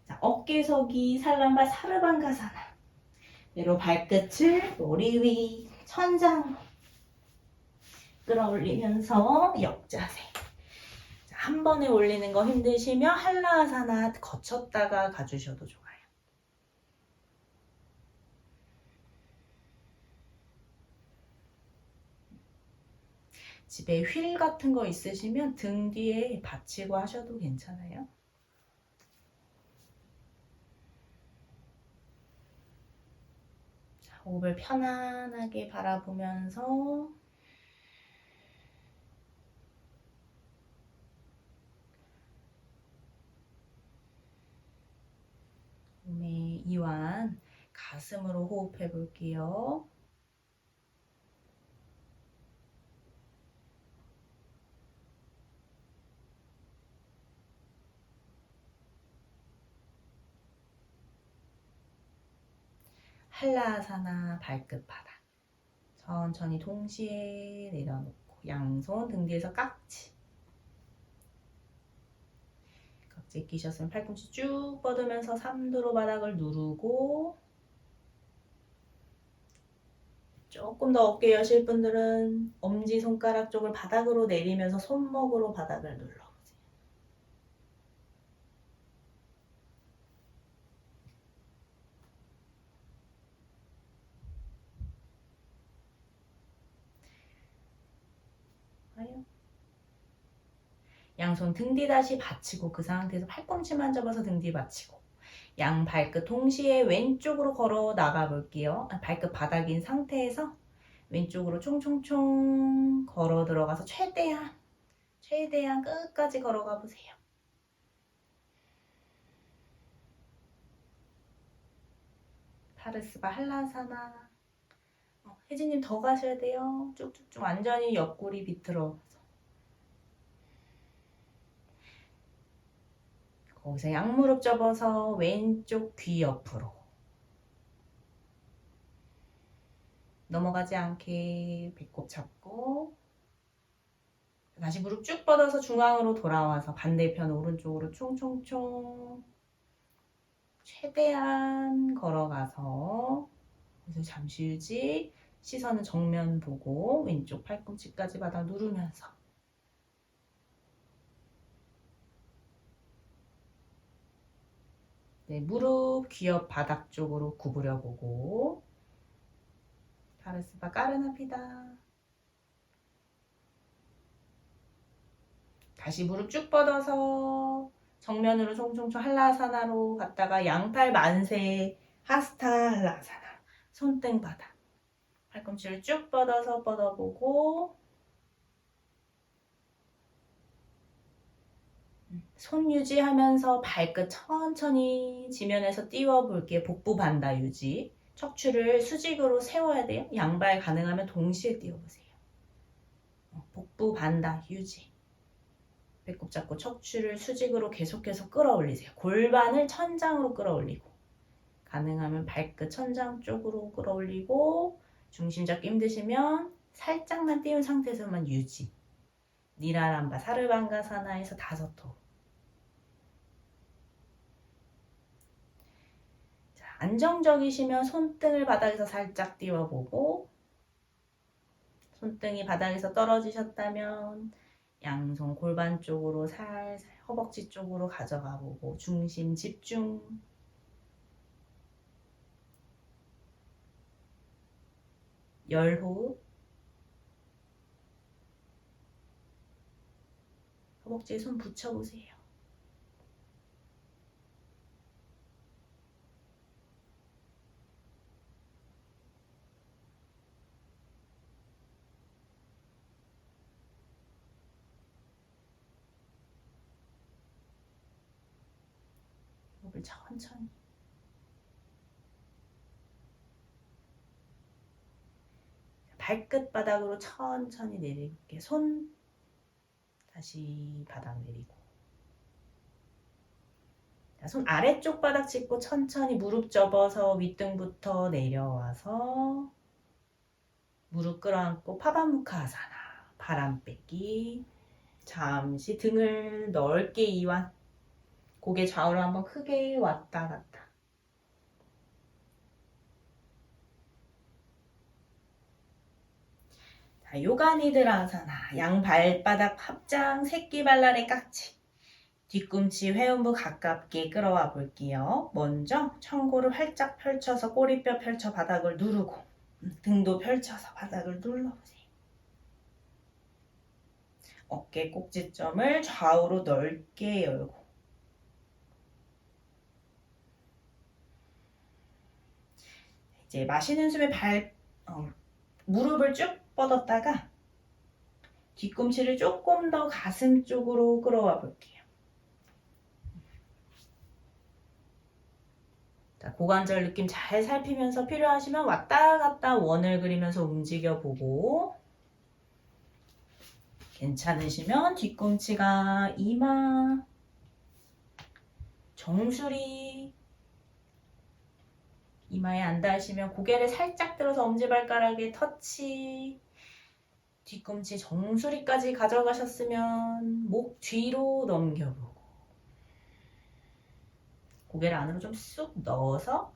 자, 어깨서기 살람바 사르방가사나 그대로 발끝을 머리 위 천장으로 끌어올리면서 역자세. 자, 한 번에 올리는 거 힘드시면 한라아사나 거쳤다가 가주셔도 좋아요. 집에 휠 같은 거 있으시면 등 뒤에 받치고 하셔도 괜찮아요. 자, 호흡을 편안하게 바라보면서 몸의 이완 가슴으로 호흡해 볼게요. 한라아사나 발끝 바닥 천천히 동시에 내려놓고 양손 등 뒤에서 깍지 깍지 끼셨으면 팔꿈치 쭉 뻗으면서 삼두로 바닥을 누르고 조금 더 어깨 여실 분들은 엄지손가락 쪽을 바닥으로 내리면서 손목으로 바닥을 눌러보세요. 양손 등 뒤 다시 받치고 그 상태에서 팔꿈치만 접어서 등 뒤 받치고 양 발끝 동시에 왼쪽으로 걸어 나가 볼게요. 발끝 바닥인 상태에서 왼쪽으로 총총총 걸어 들어가서 최대한 끝까지 걸어가 보세요. 파르스바 한라사나. 혜진님 더 가셔야 돼요. 쭉쭉쭉 완전히 옆구리 비틀어. 거기서 양무릎 접어서 왼쪽 귀 옆으로. 넘어가지 않게 배꼽 잡고 다시 무릎 쭉 뻗어서 중앙으로 돌아와서 반대편 오른쪽으로 총총총 최대한 걸어가서 그래서 잠시 유지 시선은 정면 보고 왼쪽 팔꿈치까지 바닥 누르면서 네, 무릎 귀옆 바닥 쪽으로 구부려 보고 파르스바 까르나피다. 다시 무릎 쭉 뻗어서 정면으로 총총총 한라사나로 갔다가 양팔 만세 하스타 한라사나 손등 바닥 팔꿈치를 쭉 뻗어서 뻗어보고 손 유지하면서 발끝 천천히 지면에서 띄워볼게요. 복부 반다 유지. 척추를 수직으로 세워야 돼요. 양발 가능하면 동시에 띄워보세요. 복부 반다 유지. 배꼽 잡고 척추를 수직으로 계속해서 끌어올리세요. 골반을 천장으로 끌어올리고 가능하면 발끝 천장 쪽으로 끌어올리고 중심 잡기 힘드시면 살짝만 띄운 상태에서만 유지. 니라람바 사르방가사나에서 5호. 자, 안정적이시면 손등을 바닥에서 살짝 띄워보고 손등이 바닥에서 떨어지셨다면 양손 골반 쪽으로 살살 허벅지 쪽으로 가져가 보고 중심 집중. 열호흡. 허벅지에 손 붙여보세요. 호흡을 천천히. 발끝 바닥으로 천천히 내릴게요. 손 다시 바닥 내리고. 손 아래쪽 바닥 짚고 천천히 무릎 접어서 윗등부터 내려와서 무릎 끌어안고 파바무카아사나. 바람 빼기. 잠시 등을 넓게 이완. 고개 좌우로 한번 크게 왔다 갔다. 자, 요가니드라사나. 양발바닥 합장, 새끼발 아래 깍지. 뒤꿈치 회음부 가깝게 끌어와 볼게요. 먼저 청고를 활짝 펼쳐서 꼬리뼈 펼쳐 바닥을 누르고 등도 펼쳐서 바닥을 눌러보세요. 어깨 꼭지점을 좌우로 넓게 열고 이제 마시는 숨에 무릎을 쭉 뻗었다가 뒤꿈치를 조금 더 가슴 쪽으로 끌어와 볼게요. 자, 고관절 느낌 잘 살피면서 필요하시면 왔다 갔다 원을 그리면서 움직여 보고 괜찮으시면 뒤꿈치가 이마, 정수리, 이마에 안 닿으시면 고개를 살짝 들어서 엄지발가락에 터치. 뒤꿈치 정수리까지 가져가셨으면 목 뒤로 넘겨보고 고개를 안으로 좀 쑥 넣어서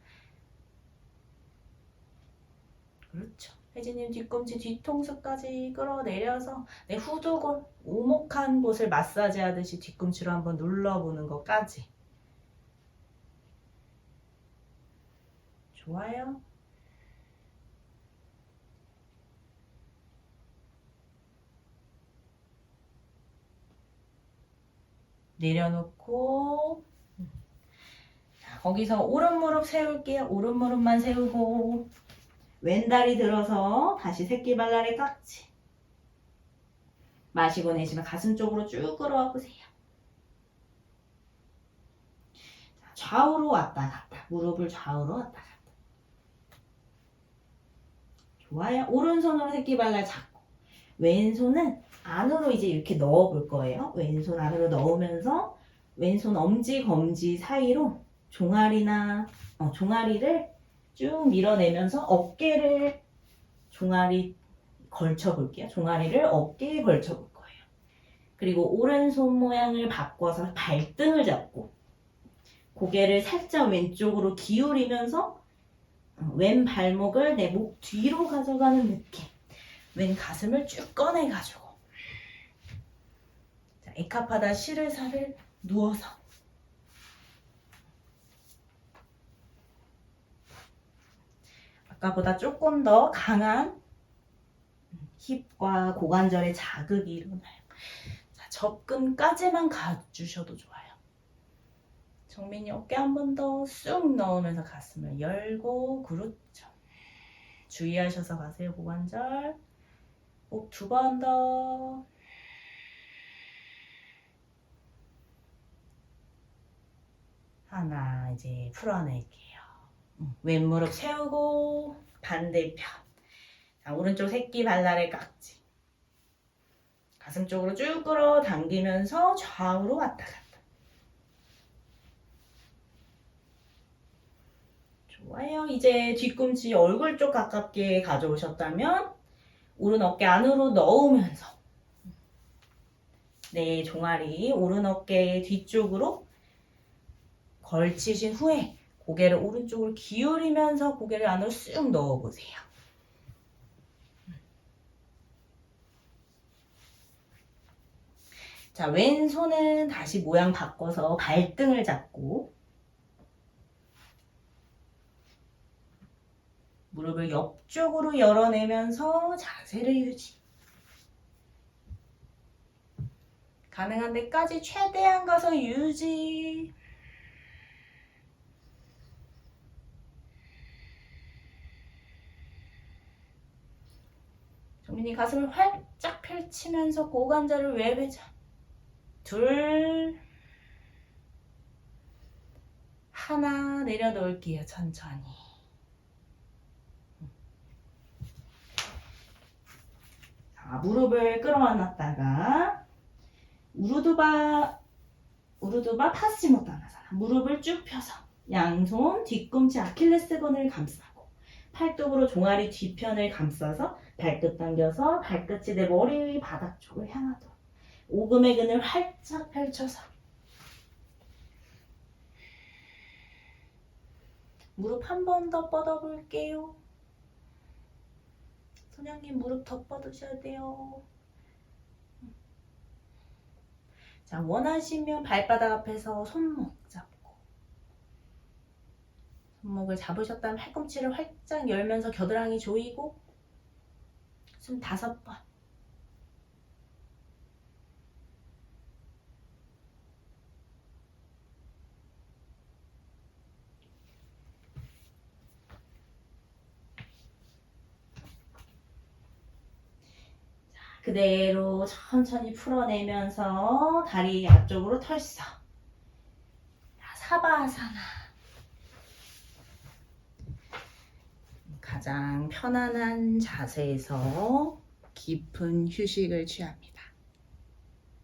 그렇죠. 혜진님 뒤꿈치 뒤통수까지 끌어내려서 내 후두골 오목한 곳을 마사지 하듯이 뒤꿈치로 한번 눌러보는 것까지. 좋아요. 내려놓고 자, 거기서 오른 무릎 세울게요. 오른 무릎만 세우고 왼다리 들어서 다시 새끼발 아래 깍지. 마시고 내쉬면 가슴 쪽으로 쭉 끌어와 보세요. 자, 좌우로 왔다 갔다. 무릎을 좌우로 왔다 갔다. 좋아요. 오른손으로 새끼발을 잡고 왼손은 안으로 이제 이렇게 넣어 볼 거예요. 왼손 안으로 넣으면서 왼손 엄지 검지 사이로 종아리를 쭉 밀어내면서 어깨를 종아리 걸쳐 볼게요. 종아리를 어깨에 걸쳐 볼 거예요. 그리고 오른손 모양을 바꿔서 발등을 잡고 고개를 살짝 왼쪽으로 기울이면서 왼 발목을 내 목 뒤로 가져가는 느낌. 왼 가슴을 쭉 꺼내가지고 자, 에카파다 시르사를 누워서 아까보다 조금 더 강한 힙과 고관절의 자극이 일어나요. 자, 접근까지만 가주셔도 좋아요. 정민이 어깨 한 번 더 쑥 넣으면서 가슴을 열고 그렇죠. 주의하셔서 가세요. 고관절. 꼭 2번 더. 하나. 이제 풀어낼게요. 왼 무릎 세우고 반대편. 자, 오른쪽 새끼 발날의 깍지. 가슴 쪽으로 쭉 끌어당기면서 좌우로 왔다 갔다. 좋아요. 이제 뒤꿈치 얼굴 쪽 가깝게 가져오셨다면 오른 어깨 안으로 넣으면서 네, 종아리 오른 어깨 뒤쪽으로 걸치신 후에 고개를 오른쪽으로 기울이면서 고개를 안으로 쑥 넣어보세요. 자, 왼손은 다시 모양 바꿔서 발등을 잡고 무릎을 옆쪽으로 열어내면서 자세를 유지. 가능한 데까지 최대한 가서 유지. 정민이 가슴을 활짝 펼치면서 고관절을 외회전. 2, 하나 내려놓을게요. 천천히. 자, 무릎을 끌어안았다가 우르두바 파스지모타나사나. 무릎을 쭉 펴서 양손 뒤꿈치 아킬레스건을 감싸고 팔뚝으로 종아리 뒤편을 감싸서 발끝 당겨서 발끝이 내 머리 바닥 쪽을 향하도록 오금의 근을 활짝 펼쳐서 무릎 한 번 더 뻗어볼게요. 선영님 무릎 더 뻗으셔야 돼요. 자, 원하시면 발바닥 앞에서 손목 잡고 손목을 잡으셨다면 팔꿈치를 활짝 열면서 겨드랑이 조이고 숨 5번. 그대로 천천히 풀어내면서 다리 앞쪽으로 털썩. 사바아사나. 가장 편안한 자세에서 깊은 휴식을 취합니다.